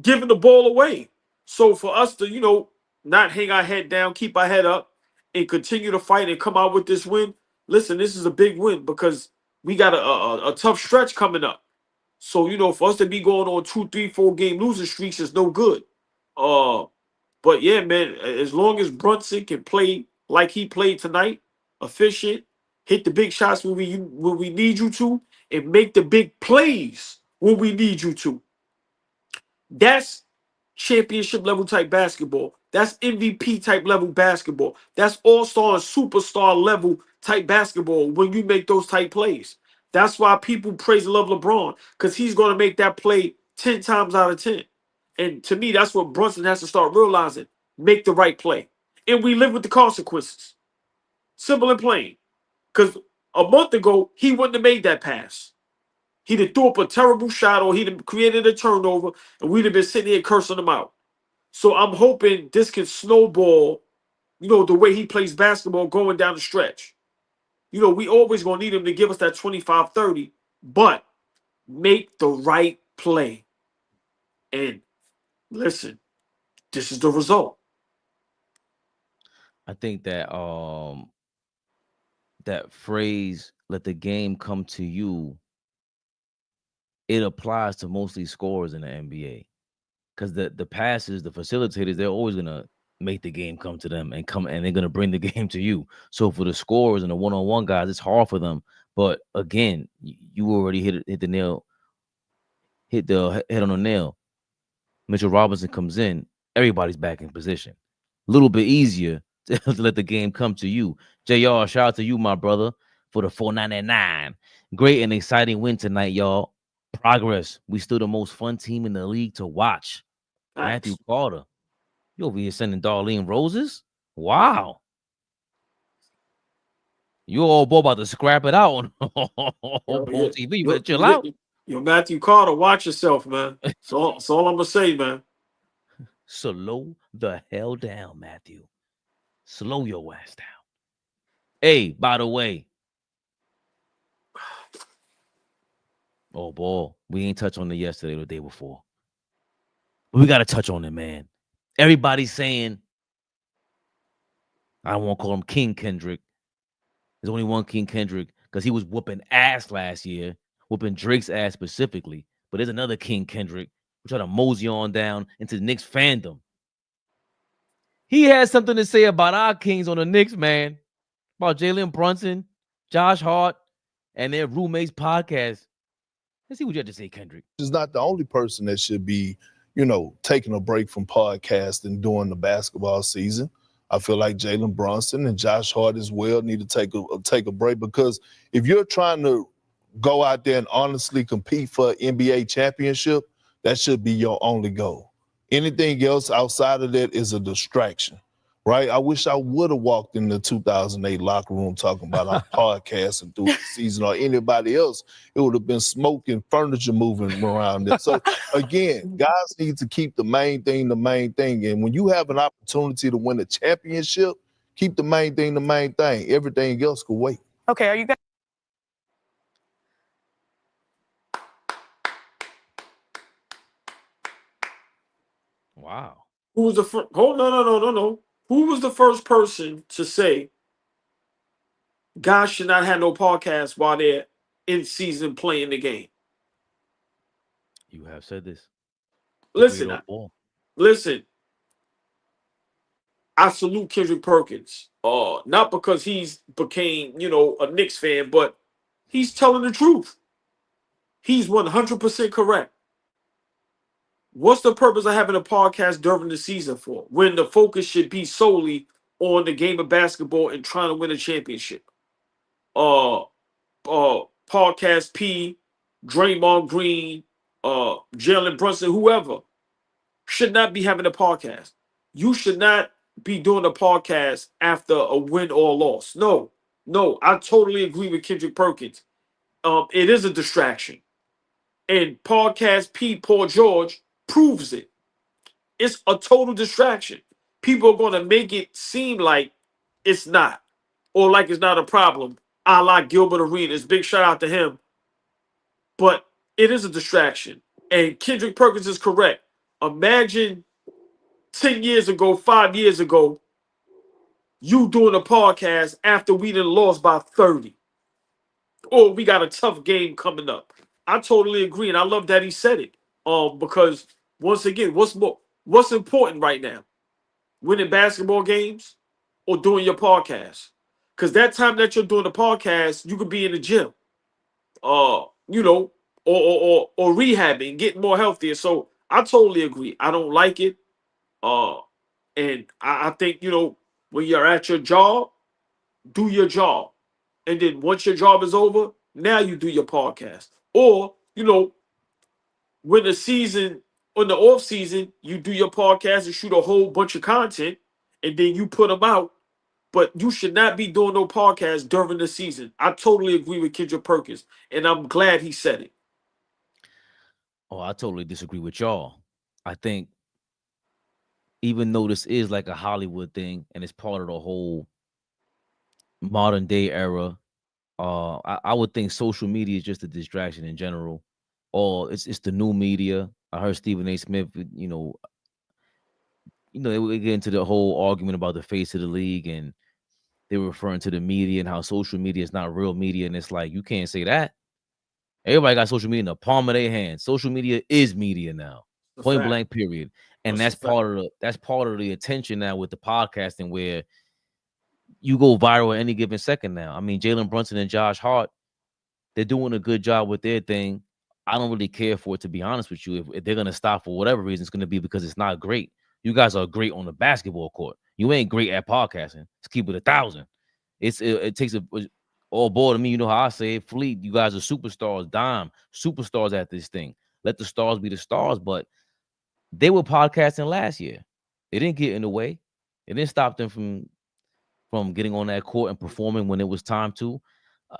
giving the ball away. So for us to, not hang our head down, keep our head up, and continue to fight and come out with this win, listen, this is a big win because we got a tough stretch coming up. So, for us to be going on 2, 3, 4 game losing streaks is no good. But yeah, man, as long as Brunson can play like he played tonight, efficient, hit the big shots when we need you to, and make the big plays when we need you to. That's championship level type basketball. That's MVP type level basketball. That's all-star and superstar level type basketball when you make those type plays. That's why people praise and love LeBron, because he's going to make that play 10 times out of 10. And to me, that's what Brunson has to start realizing. Make the right play. And we live with the consequences. Simple and plain. Because a month ago, he wouldn't have made that pass. He'd have threw up a terrible shot, or he'd have created a turnover, and we'd have been sitting here cursing him out. So I'm hoping this can snowball, the way he plays basketball going down the stretch. We always going to need him to give us that 25-30, but make the right play. And listen, this is the result. I think that that phrase, let the game come to you, it applies to mostly scorers in the NBA. Because the passes, the facilitators, they're always gonna make the game come to them and they're gonna bring the game to you. So for the scorers and the one-on-one guys, it's hard for them. But again, you already hit the nail, hit the head on the nail. Mitchell Robinson comes in, everybody's back in position. A little bit easier to let the game come to you. JR, shout out to you, my brother, for the 499. Great and exciting win tonight, y'all. Progress. We still the most fun team in the league to watch. Thanks. Matthew Carter. You over here sending Darlene roses? Wow. You all boy about to scrap it out on AllBall TV. You better chill out. Yo, Matthew Carter, watch yourself, man. That's all I'm going to say, man. Slow the hell down, Matthew. Slow your ass down. Hey, by the way. Oh, boy. We ain't touch on it yesterday or the day before. But we got to touch on it, man. Everybody's saying, I don't want to call him King Kendrick. There's only one King Kendrick because he was whooping ass last year, whooping Drake's ass specifically. But there's another King Kendrick who tried to mosey on down into the Knicks fandom. He has something to say about our Kings on the Knicks, man. About Jalen Brunson, Josh Hart, and their roommates podcast. Let's see what you have to say, Kendrick. Is not the only person that should be, taking a break from podcasting during the basketball season. I feel like Jalen Brunson and Josh Hart as well need to take a break, because if you're trying to go out there and honestly compete for an NBA championship, that should be your only goal. Anything else outside of that is a distraction, right? I wish I would have walked in the 2008 locker room talking about our podcasting through the season, or anybody else. It would have been smoke and furniture moving around there. So again, guys need to keep the main thing the main thing. And when you have an opportunity to win a championship, keep the main thing the main thing. Everything else could wait. Okay, are you guys? Wow. Who was the first? Oh, no. Who was the first person to say guys should not have no podcast while they're in season playing the game? You have said this. Listen, listen. I salute Kendrick Perkins. Not because he's became, a Knicks fan, but he's telling the truth. He's 100% correct. What's the purpose of having a podcast during the season for, when the focus should be solely on the game of basketball and trying to win a championship? Podcast P, Draymond Green, Jalen Brunson, whoever should not be having a podcast. You should not be doing a podcast after a win or a loss. No, I totally agree with Kendrick Perkins. It is a distraction. And Podcast P, Paul George, proves it. It's a total distraction. People are going to make it seem like it's not, or like it's not a problem, a la Gilbert Arenas. Big shout out to him. But it is a distraction. And Kendrick Perkins is correct. Imagine 10 years ago, 5 years ago, you doing a podcast after we done lost by 30. Or we got a tough game coming up. I totally agree, and I love that he said it. Because once again, what's important right now? Winning basketball games or doing your podcast? Because that time that you're doing the podcast, you could be in the gym, or rehabbing, getting more healthier. So I totally agree. I don't like it. And I think, when you're at your job, do your job. And then once your job is over, now you do your podcast. Or, when the season, on the off season, you do your podcast and shoot a whole bunch of content, and then you put them out. But you should not be doing no podcast during the season. I totally agree with Kendrick Perkins, and I'm glad he said it. Oh, I totally disagree with y'all. I think even though this is like a Hollywood thing and it's part of the whole modern day era, I would think social media is just a distraction in general. Or it's the new media. I heard Stephen A. Smith, they would get into the whole argument about the face of the league, and they were referring to the media and how social media is not real media. And it's like, you can't say that. Everybody got social media in the palm of their hand. Social media is media now. Point blank, period. And that's part of the attention now with the podcasting, where you go viral at any given second now. I mean, Jalen Brunson and Josh Hart, they're doing a good job with their thing. I don't really care for it, to be honest with you. If they're going to stop for whatever reason, it's going to be because it's not great. You guys are great on the basketball court. You ain't great at podcasting. Let's keep it 1,000. It takes all ball to me. You know how I say it. Fleet, you guys are superstars. Dime, superstars at this thing. Let the stars be the stars. But they were podcasting last year. It didn't get in the way. It didn't stop them from getting on that court and performing when it was time to.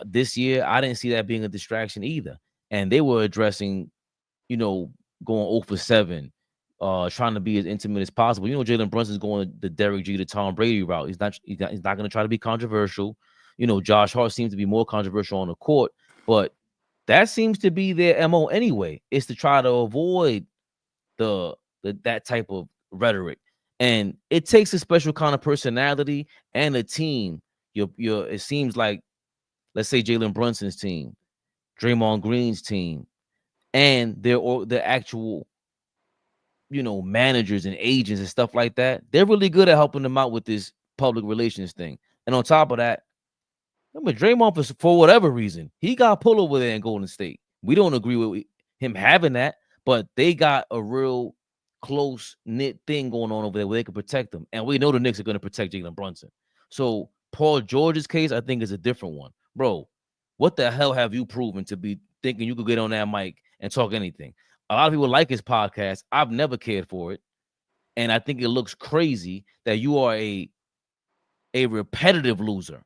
This year, I didn't see that being a distraction either. And they were addressing, going 0 for 7, trying to be as intimate as possible. Jalen Brunson's going the Derek G to Tom Brady route. He's not going to try to be controversial. Josh Hart seems to be more controversial on the court, but that seems to be their MO anyway. Is to try to avoid that type of rhetoric. And it takes a special kind of personality and a team. It seems like, let's say Jalen Brunson's team, Draymond Green's team, and the actual, managers and agents and stuff like that. They're really good at helping them out with this public relations thing. And on top of that, Remember, Draymond, for whatever reason, he got pulled over there in Golden State. We don't agree with him having that, but they got a real close knit thing going on over there where they can protect him. And we know the Knicks are going to protect Jalen Brunson. So Paul George's case, I think, is a different one. Bro, what the hell have you proven to be thinking you could get on that mic and talk anything? A lot of people like his podcast. I've never cared for it. And I think it looks crazy that you are a repetitive loser.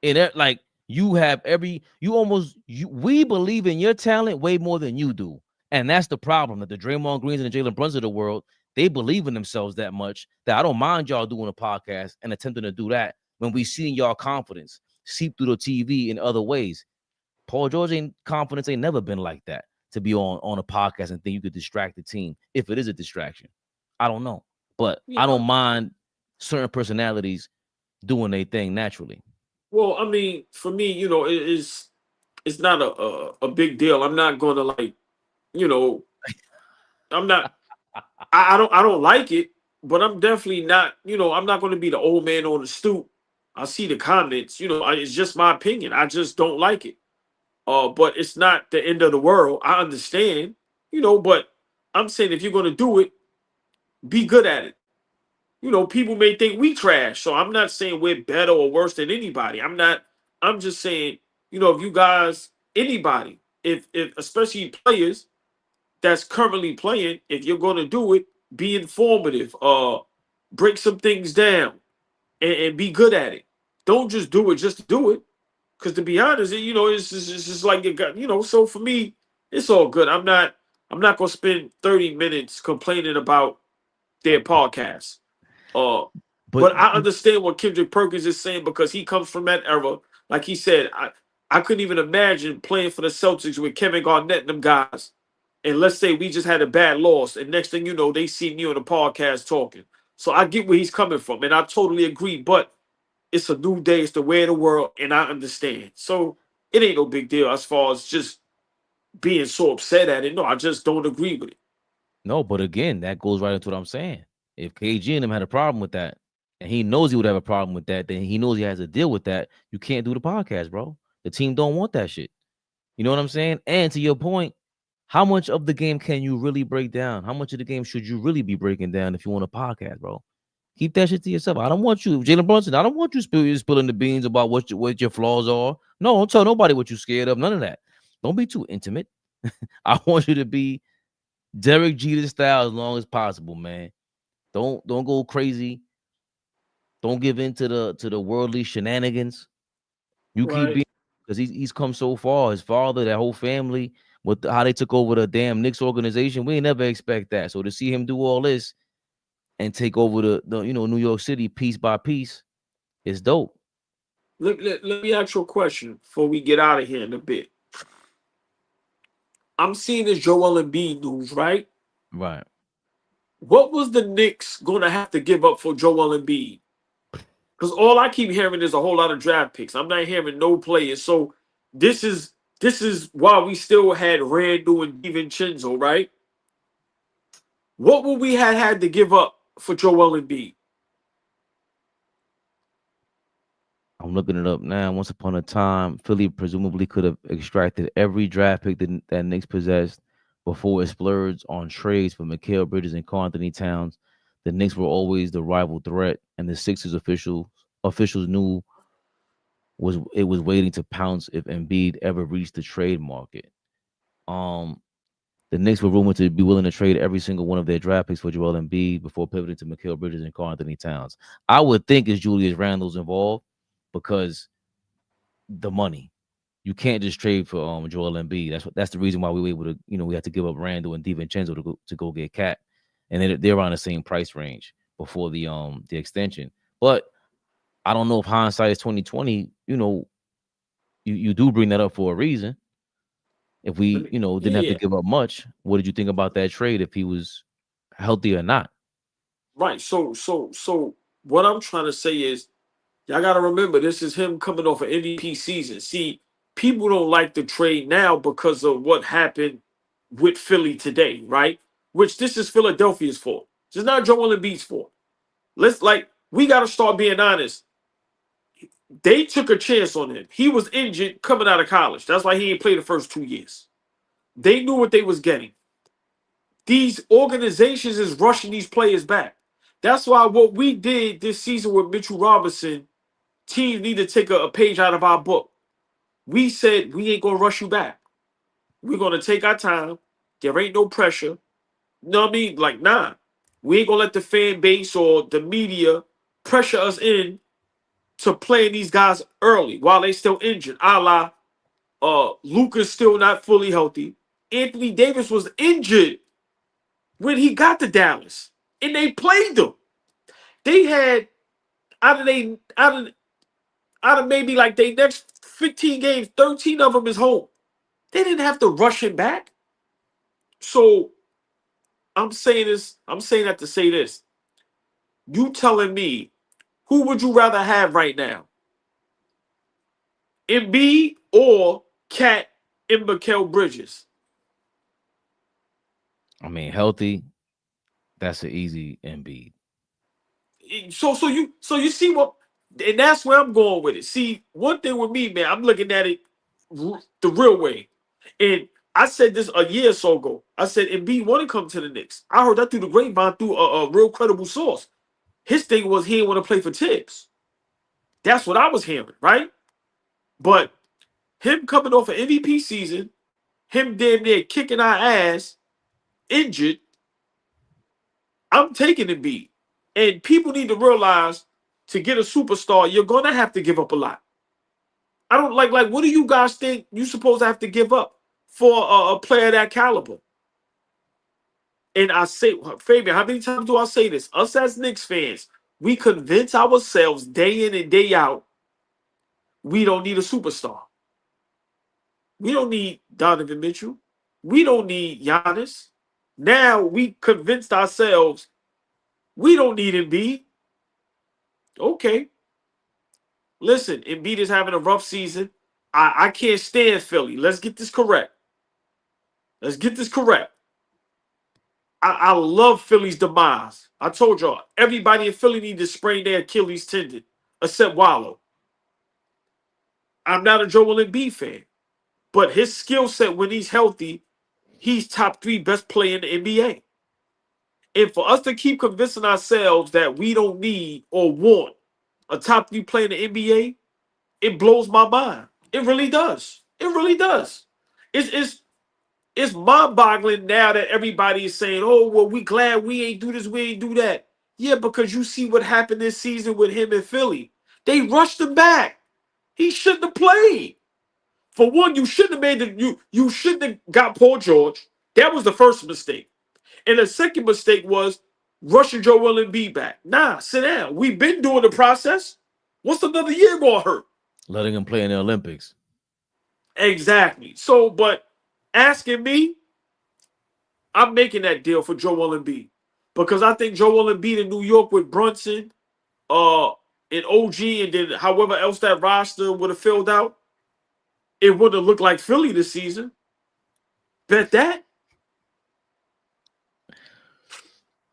And like you have we believe in your talent way more than you do. And that's the problem, that the Draymond Greens and the Jalen Brunson of the world, they believe in themselves that much that I don't mind y'all doing a podcast and attempting to do that when we see y'all confidence seep through the TV in other ways. Paul George confidence ain't never been like that, to be on a podcast and think you could distract the team if it is a distraction. I don't know. But I don't mind certain personalities doing their thing naturally. Well, I mean, for me, you know, it's not a big deal. I'm not going to, like, you know, I'm not. I don't like it, but I'm definitely not. You know, I'm not going to be the old man on the stoop. I see the comments. You know, it's just my opinion. I just don't like it. But it's not the end of the world. I understand. You know, but I'm saying if you're going to do it, be good at it. You know, people may think we trash, so I'm not saying we're better or worse than anybody. I'm just saying, you know, if you guys, anybody, if especially players that's currently playing, if you're going to do it, be informative, break some things down, and be good at it. Don't just do it just to do it. Because to be honest, you know, it's just like you got, you know. So for me, it's all good. I'm not gonna spend 30 minutes complaining about their podcast. But I understand what Kendrick Perkins is saying, because he comes from that era. Like he said, I couldn't even imagine playing for the Celtics with Kevin Garnett and them guys. And let's say we just had a bad loss, and next thing you know, they see me on the podcast talking. So I get where he's coming from, and I totally agree. But it's a new day, it's the way of the world, and I understand. So it ain't no big deal as far as just being so upset at it. No, I just don't agree with it. No, but again, that goes right into what I'm saying. If KG and him had a problem with that, and he knows he would have a problem with that, then he knows he has to deal with that. You can't do the podcast, bro. The team don't want that shit. You know what I'm saying? And to your point, how much of the game can you really break down? How much of the game should you really be breaking down if you want a podcast, bro? Keep that shit to yourself. I don't want you, Jalen Brunson. I don't want you spilling the beans about what your flaws are. No, don't tell nobody what you're scared of. None of that. Don't be too intimate. I want you to be Derek Jeter style as long as possible, man. Don't go crazy. Don't give in to the worldly shenanigans. You keep being, because he's come so far. His father, that whole family, with how they took over the damn Knicks organization, we ain't never expect that. So to see him do all this and take over the New York City piece by piece is dope. Let me ask you a question before we get out of here in a bit. I'm seeing this Joel Embiid news, right? Right. What was the Knicks going to have to give up for Joel Embiid? Because all I keep hearing is a whole lot of draft picks. I'm not hearing no players. So this is why we still had Randall and DiVincenzo, right? What would we have had to give up for Joel Embiid? I'm looking it up now. Once upon a time, Philly presumably could have extracted every draft pick that Knicks possessed before it splurged on trades for Mikal Bridges and Karl-Anthony Towns. The Knicks were always the rival threat, and the Sixers officials knew it was waiting to pounce if Embiid ever reached the trade market. The Knicks were rumored to be willing to trade every single one of their draft picks for Joel Embiid before pivoting to Mikal Bridges and Karl-Anthony Towns. I would think it's Julius Randle's involved, because the money. You can't just trade for Joel Embiid. That's the reason why we were able to, we had to give up Randall and DiVincenzo to go get Cat. And they're around the same price range before the extension. But I don't know if hindsight is 2020, you do bring that up for a reason. If we, didn't have to give up much, what did you think about that trade if he was healthy or not? Right. So what I'm trying to say is, y'all got to remember, this is him coming off an MVP season. See, people don't like the trade now because of what happened with Philly today, right? Which this is Philadelphia's fault. It's not Joel Embiid's fault. We got to start being honest. They took a chance on him. He was injured coming out of college. That's why he didn't play the first 2 years. They knew what they was getting. These organizations is rushing these players back. That's why what we did this season with Mitchell Robinson, teams need to take a page out of our book. We said we ain't gonna rush you back. We're gonna take our time. There ain't no pressure. You know what I mean? Like, nah. We ain't gonna let the fan base or the media pressure us in to playing these guys early while they still injured. A la Luka's still not fully healthy. Anthony Davis was injured when he got to Dallas. And they played them. They had out of maybe like they next 15 games, 13 of them is home. They didn't have to rush him back. So I'm saying that to say this. You telling me who would you rather have right now? EMBIID or Cat and Mikal Bridges? I mean, healthy. That's an easy EMBIID. So you see what, and that's where I'm going with it. See, one thing with me, man, I'm looking at it the real way. And I said this a year or so ago. I said EMBIID want to come to the Knicks. I heard that through the grapevine through a real credible source. His thing was he didn't want to play for Tibbs. That's what I was hearing, right? But him coming off an MVP season, him damn near kicking our ass, injured, I'm taking EMBIID. And people need to realize to get a superstar, you're going to have to give up a lot. I don't like what do you guys think you're supposed to have to give up for a player that caliber? And I say, Fabian, how many times do I say this? Us as Knicks fans, we convince ourselves day in and day out, we don't need a superstar. We don't need Donovan Mitchell. We don't need Giannis. Now we convinced ourselves we don't need EMBIID. Okay. Listen, EMBIID is having a rough season. I can't stand Philly. Let's get this correct. Let's get this correct. I love Philly's demise. I told y'all, everybody in Philly needs to sprain their Achilles tendon, except Wallow. I'm not a Joel Embiid fan. But his skill set, when he's healthy, he's top 3 best player in the NBA. And for us to keep convincing ourselves that we don't need or want a top 3 player in the NBA, it blows my mind. It really does. It really does. It's mind-boggling now that everybody is saying, oh, well, we glad we ain't do this, we ain't do that. Yeah, because you see what happened this season with him in Philly. They rushed him back. He shouldn't have played. For one, you shouldn't have made you shouldn't have got Paul George. That was the first mistake. And the second mistake was rushing Joel Embiid back. Nah, sit down. We've been doing the process. What's another year gonna hurt? Letting him play in the Olympics. Exactly. So, but asking me, I'm making that deal for Joel Embiid. Because I think Joel Embiid in New York with Brunson, and OG, and then however else that roster would have filled out, it wouldn't have looked like Philly this season. Bet that.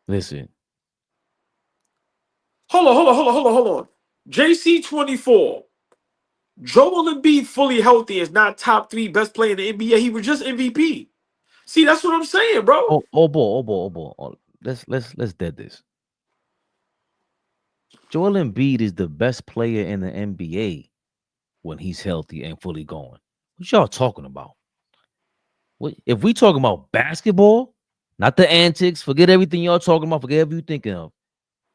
Listen. Hold on. JC24. Joel Embiid fully healthy is not top 3 best player in the NBA. He was just MVP. See, that's what I'm saying, bro. Oh boy. Let's dead this. Joel Embiid is the best player in the NBA when he's healthy and fully going. What y'all talking about? What if we talking about basketball? Not the antics. Forget everything y'all talking about. Forget everything you thinking of.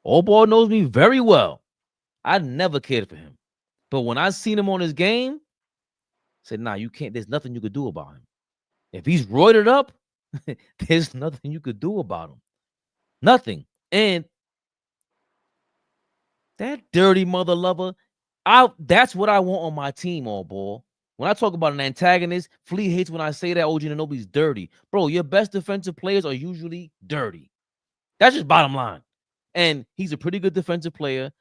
AllBall knows me very well. I never cared for him. But when I seen him on his game, I said, nah, you can't. There's nothing you could do about him. If he's roided up, there's nothing you could do about him. Nothing. And that dirty mother lover, that's what I want on my team, AllBall. When I talk about an antagonist, Flea hates when I say that OG Anunoby's dirty. Bro, your best defensive players are usually dirty. That's just bottom line. And he's a pretty good defensive player.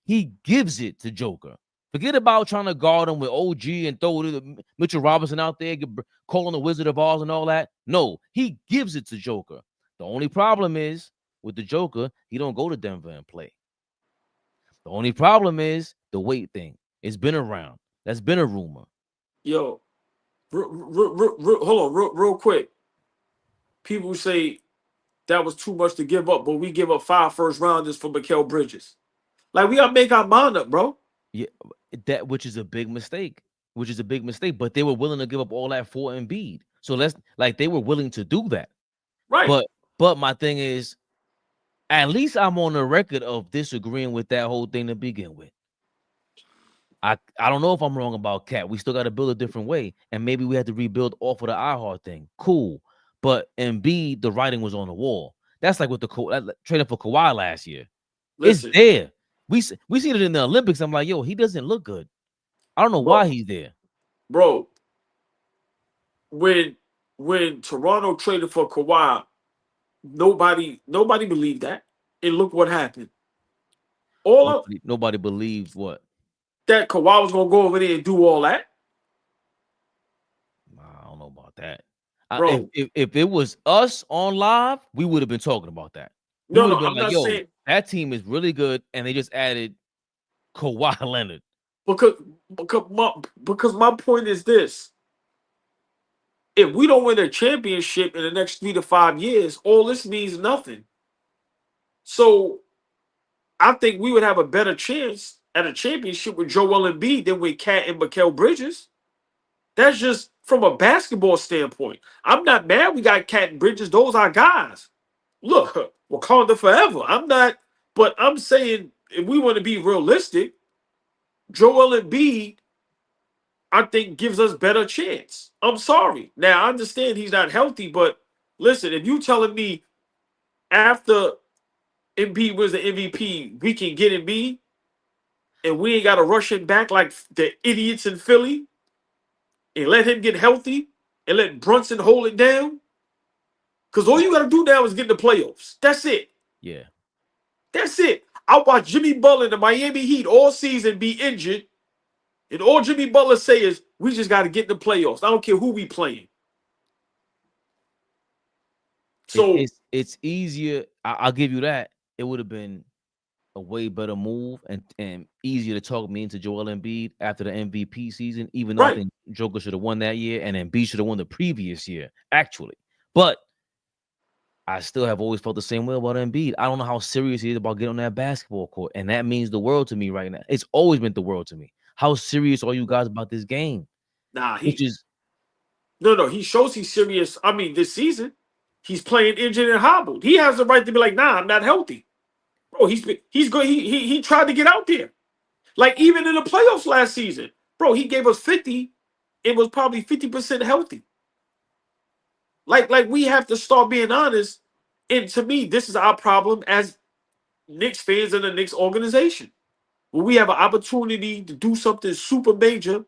He gives it to Joker. Forget about trying to guard him with OG and throw Mitchell Robinson out there, calling the Wizard of Oz and all that. No, he gives it to Joker. The only problem is with the Joker, he don't go to Denver and play. The only problem is the weight thing. It's been around. That's been a rumor. Yo, hold on, real quick. People say that was too much to give up, but we give up 5 first rounders for Mikal Bridges. Like, we gotta make our mind up, bro. Yeah, that which is a big mistake. Which is a big mistake. But they were willing to give up all that for Embiid. So let's like they were willing to do that. Right. But my thing is, at least I'm on the record of disagreeing with that whole thing to begin with. I don't know if I'm wrong about Cat. We still got to build a different way, and maybe we had to rebuild off of the iHeart thing. Cool, but Embiid, the writing was on the wall. That's like with the trading for Kawhi last year. Listen, it's there. We seen it in the Olympics. I'm like, yo, he doesn't look good. I don't know why he's there, bro. When Toronto traded for Kawhi, nobody believed that, and look what happened. Nobody believed what? That Kawhi was gonna go over there and do all that. I don't know about that. Bro, if it was us on live, we would have been talking about that. We no, would have been I'm like, not yo, saying that team is really good, and they just added Kawhi Leonard. Because my point is this: if we don't win a championship in the next 3 to 5 years, all this means nothing. So I think we would have a better chance at a championship with Joel Embiid than with Cat and Mikal Bridges. That's just from a basketball standpoint. I'm not mad we got Cat and Bridges. Those are guys. Look, Wakanda forever. But I'm saying if we want to be realistic, Joel Embiid, I think, gives us better chance. I'm sorry. Now, I understand he's not healthy, but listen, if you telling me after Embiid was the MVP, we can get Embiid, and we ain't got to rush him back like the idiots in Philly, and let him get healthy, and let Brunson hold it down, because all you got to do now is get in the playoffs. That's it. Yeah. That's it. I watched Jimmy Butler and the Miami Heat all season be injured, and all Jimmy Butler say is, we just got to get in the playoffs. I don't care who we playing. So it's easier. I'll give you that. It would have been a way better move and easier to talk me into Joel Embiid after the MVP season, even though I think Joker should have won that year and Embiid should have won the previous year, actually. But I still have always felt the same way about Embiid. I don't know how serious he is about getting on that basketball court, and that means the world to me right now. It's always meant the world to me. How serious are you guys about this game? Nah, he shows he's serious. I mean, this season, he's playing injured and hobbled. He has the right to be like, nah, I'm not healthy. Bro, he's good. He tried to get out there. Like, even in the playoffs last season, bro, he gave us 50. It was probably 50% healthy. Like we have to start being honest. And to me, this is our problem as Knicks fans and the Knicks organization. When we have an opportunity to do something super major,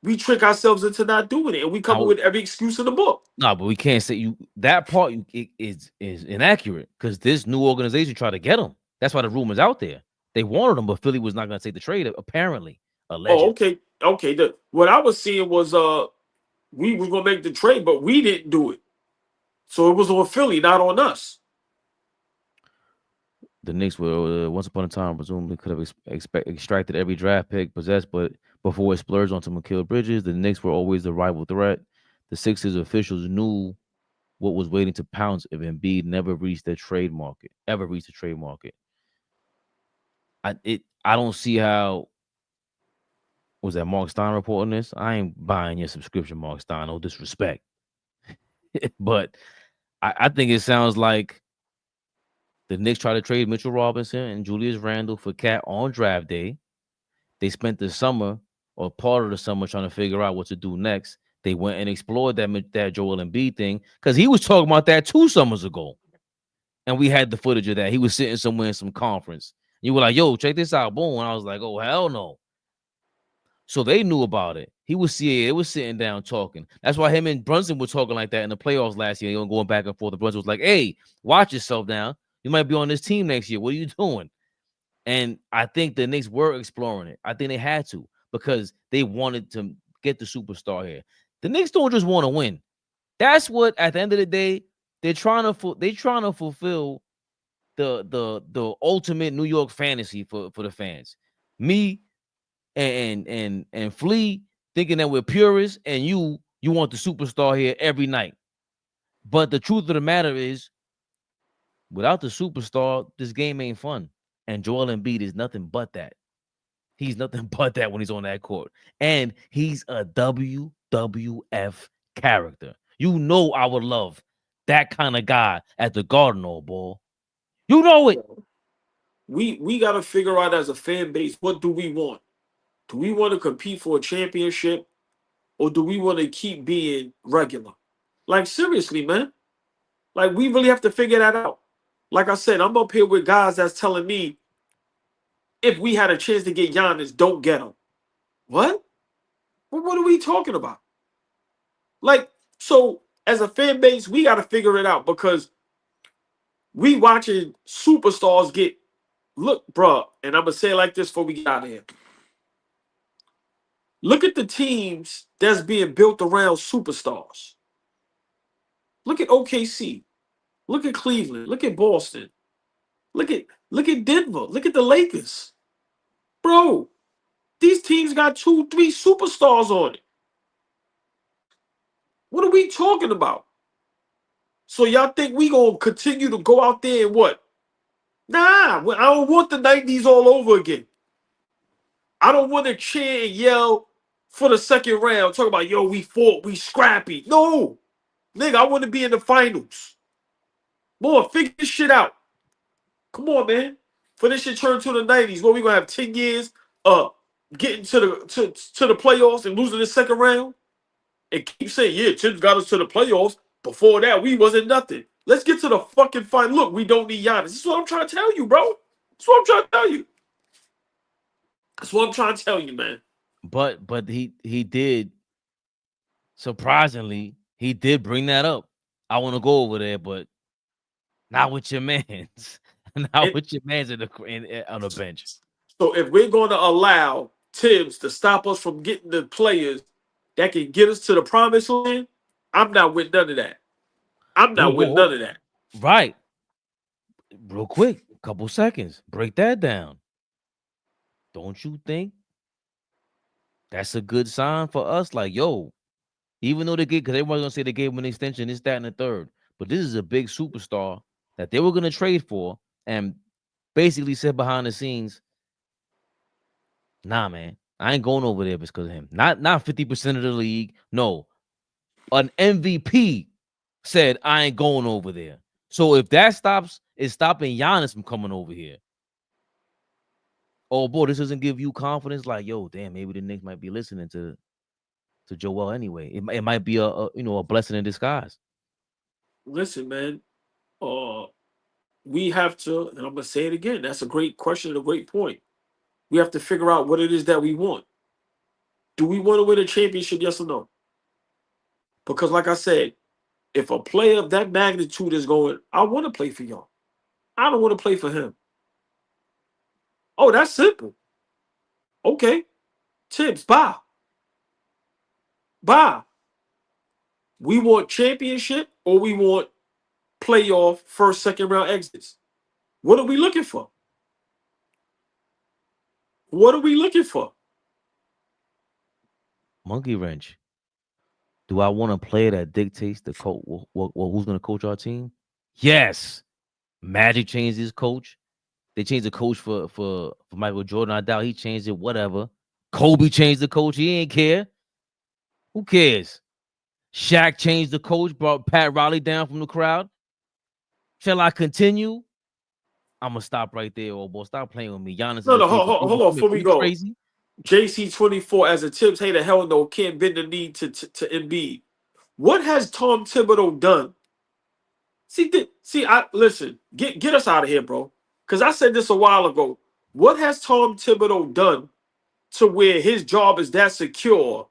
we trick ourselves into not doing it, and we come up with every excuse in the book. No, but we can't say that part is inaccurate because this new organization tried to get him. That's why the rumors out there. They wanted him, but Philly was not going to take the trade. Apparently, allegedly. Oh, okay. What I was seeing was we were going to make the trade, but we didn't do it. So it was on Philly, not on us. The Knicks were once upon a time presumably could have extracted every draft pick possessed, but before it splurged onto Mikal Bridges, the Knicks were always the rival threat. The Sixers officials knew what was waiting to pounce if Embiid never reached the trade market. I don't see how. Was that Mark Stein reporting this? I ain't buying your subscription, Mark Stein. No disrespect, but I think it sounds like the Knicks tried to trade Mitchell Robinson and Julius Randle for Cat on draft day. They spent the summer or part of the summer trying to figure out what to do next. They went and explored that Joel Embiid thing because he was talking about that 2 summers ago. And we had the footage of that. He was sitting somewhere in some conference. You were like, yo, check this out. Boom. And I was like, oh, hell no. So they knew about it. They was sitting down talking. That's why him and Brunson were talking like that in the playoffs last year. They were going back and forth. The Brunson was like, hey, watch yourself now. You might be on this team next year. What are you doing? And I think the Knicks were exploring it. I think they had to because they wanted to get the superstar here. The Knicks don't just want to win. That's what, at the end of the day, they're trying to fulfill the ultimate New York fantasy for the fans. Me and Flea thinking that we're purists, and you want the superstar here every night. But the truth of the matter is, without the superstar, this game ain't fun. And Joel Embiid is nothing but that. He's nothing but that when he's on that court. And he's a WWF character. You know I would love that kind of guy at the Garden, old boy. You know it. We got to figure out as a fan base, what do we want? Do we want to compete for a championship, or do we want to keep being regular? Like, seriously, man. Like, we really have to figure that out. Like I said, I'm up here with guys that's telling me, if we had a chance to get Giannis, don't get him. What? Well, what are we talking about? Like, so as a fan base, we got to figure it out, because we watching superstars get, look, bruh, and I'm going to say it like this before we get out of here. Look at the teams that's being built around superstars. Look at OKC. Look at Cleveland. Look at Boston. Look at Denver. Look at the Lakers. Bro, these teams got 2, 3 superstars on it. What are we talking about? So y'all think we gonna continue to go out there and what? Nah, I don't want the 90s all over again. I don't want to cheer and yell for the second round, talk about, yo, we fought, we scrappy. No, nigga, I want to be in the finals. Boy, figure this shit out. Come on, man. For this shit turn to the 90s, where we gonna have 10 years getting to the playoffs and losing the second round? And keep saying, yeah, Tim's got us to the playoffs. Before that, we wasn't nothing. Let's get to the fucking final. Look, we don't need Giannis. This is what I'm trying to tell you, bro. That's what I'm trying to tell you. That's what I'm trying to tell you, man. But he did, surprisingly, he did bring that up. I want to go over there, but not with your mans. Not with your mans on the bench. So if we're going to allow Tibbs to stop us from getting the players that can get us to the promised land, I'm not with none of that. I'm not with none of that. Right. Real quick, couple seconds. Break that down. Don't you think that's a good sign for us? Like, yo, even though they get, because everyone's gonna say they gave him an extension, this, that, and the third. But this is a big superstar that they were gonna trade for, and basically said behind the scenes, nah, man, I ain't going over there because of him. Not 50% of the league. No. An MVP said, I ain't going over there. So if that is stopping Giannis from coming over here. Oh boy, this doesn't give you confidence. Like, yo, damn, maybe the Knicks might be listening to Joel anyway. It might be a blessing in disguise. Listen, man. We have to, and I'm gonna say it again. That's a great question and a great point. We have to figure out what it is that we want. Do we want to win a championship? Yes or no? Because, like I said, if a player of that magnitude is going, I want to play for y'all. I don't want to play for him. Oh, that's simple. Okay. Tibbs, bye. Bye. We want championship, or we want playoff first, second round exits. What are we looking for? What are we looking for? Monkey wrench. Do I want a player that dictates the coach? Who's going to coach our team? Yes. Magic changed his coach. They changed the coach for Michael Jordan. I doubt he changed it. Whatever. Kobe changed the coach. He ain't care. Who cares? Shaq changed the coach, brought Pat Riley down from the crowd. Shall I continue? I'm gonna stop right there, old boy. Stop playing with me. Giannis. No, hold on. Before we go, crazy. JC24 as a Tibbs hater, hell no, can't bend the knee to EMBIID. What has Tom Thibodeau done? Listen, get us out of here, bro. Because I said this a while ago. What has Tom Thibodeau done to where his job is that secure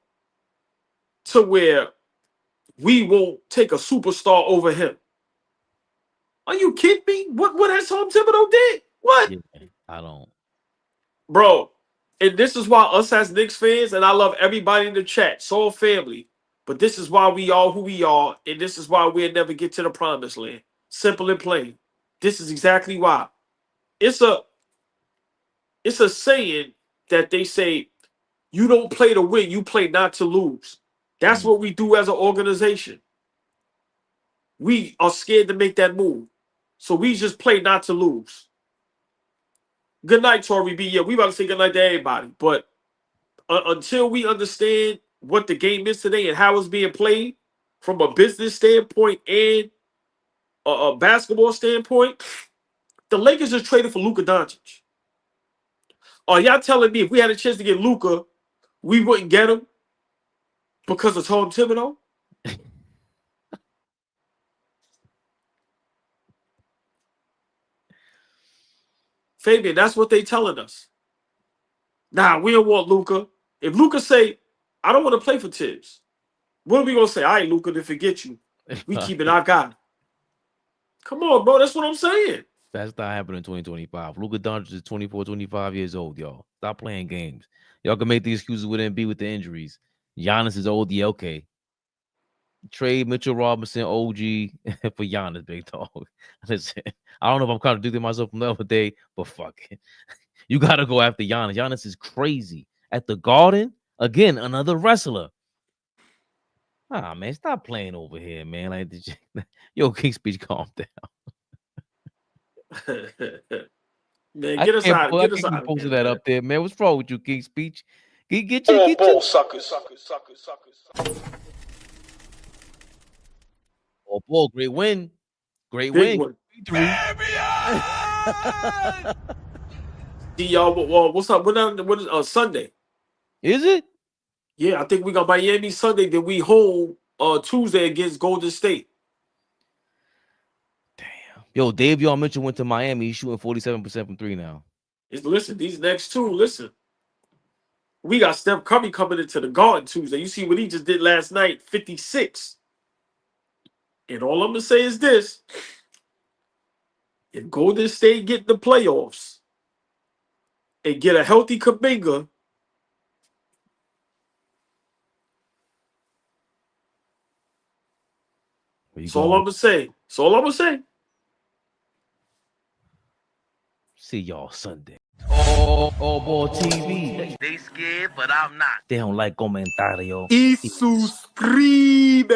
to where we won't take a superstar over him? Are you kidding me? What has Tom Thibodeau did? What? Yeah, I don't. Bro, and this is why us as Knicks fans, and I love everybody in the chat, soul family, but this is why we are who we are, and this is why we'll never get to the promised land. Simple and plain. This is exactly why. It's a saying that they say, You don't play to win. You play not to lose. That's what we do as an organization. We are scared to make that move. So we just play not to lose. Good night, Tory B. Yeah, we about to say good night to everybody. But until we understand what the game is today and how it's being played from a business standpoint and a basketball standpoint, the Lakers just traded for Luka Doncic. Are y'all telling me if we had a chance to get Luka, we wouldn't get him because of Tom Thibodeau? Fabian, that's what they telling us. Nah, we don't want Luka. If Luka say, I don't want to play for Tibbs, what are we going to say? All right, Luka, to forget you. We keeping our guy. Come on, bro. That's what I'm saying. That's not happening in 2025. Luka Doncic is 24, 25 years old, y'all. Stop playing games. Y'all can make the excuses with Embiid with the injuries. Giannis is old, yeah, okay. Trade Mitchell Robinson, OG, for Giannis, big dog. Listen, I don't know if I'm contradicting myself from the other day, but fuck it. You got to go after Giannis. Giannis is crazy. At the Garden, again, another wrestler. Ah, man, stop playing over here, man. Like, yo, King Speech, calm down. Man, get us out. Get us out. Posted that up there, man. What's wrong with you, King Speech? Get your suckers. Oh, boy, great win. Great Big win. See y'all. What's up? What is Sunday? Is it? Yeah, I think we got Miami Sunday. Then we home Tuesday against Golden State. Damn. Yo, Dave, y'all mentioned went to Miami. He's shooting 47% from three now. Listen, these next two. Listen, we got Steph Curry coming into the Garden Tuesday. You see what he just did last night? 56. And all I'm gonna say is this: if Golden State get the playoffs and get a healthy Kuminga, that's all I'm gonna say. That's all I'm gonna say. See y'all Sunday. AllBall TV. They scared, but I'm not. They don't like comentario. Y suscribe.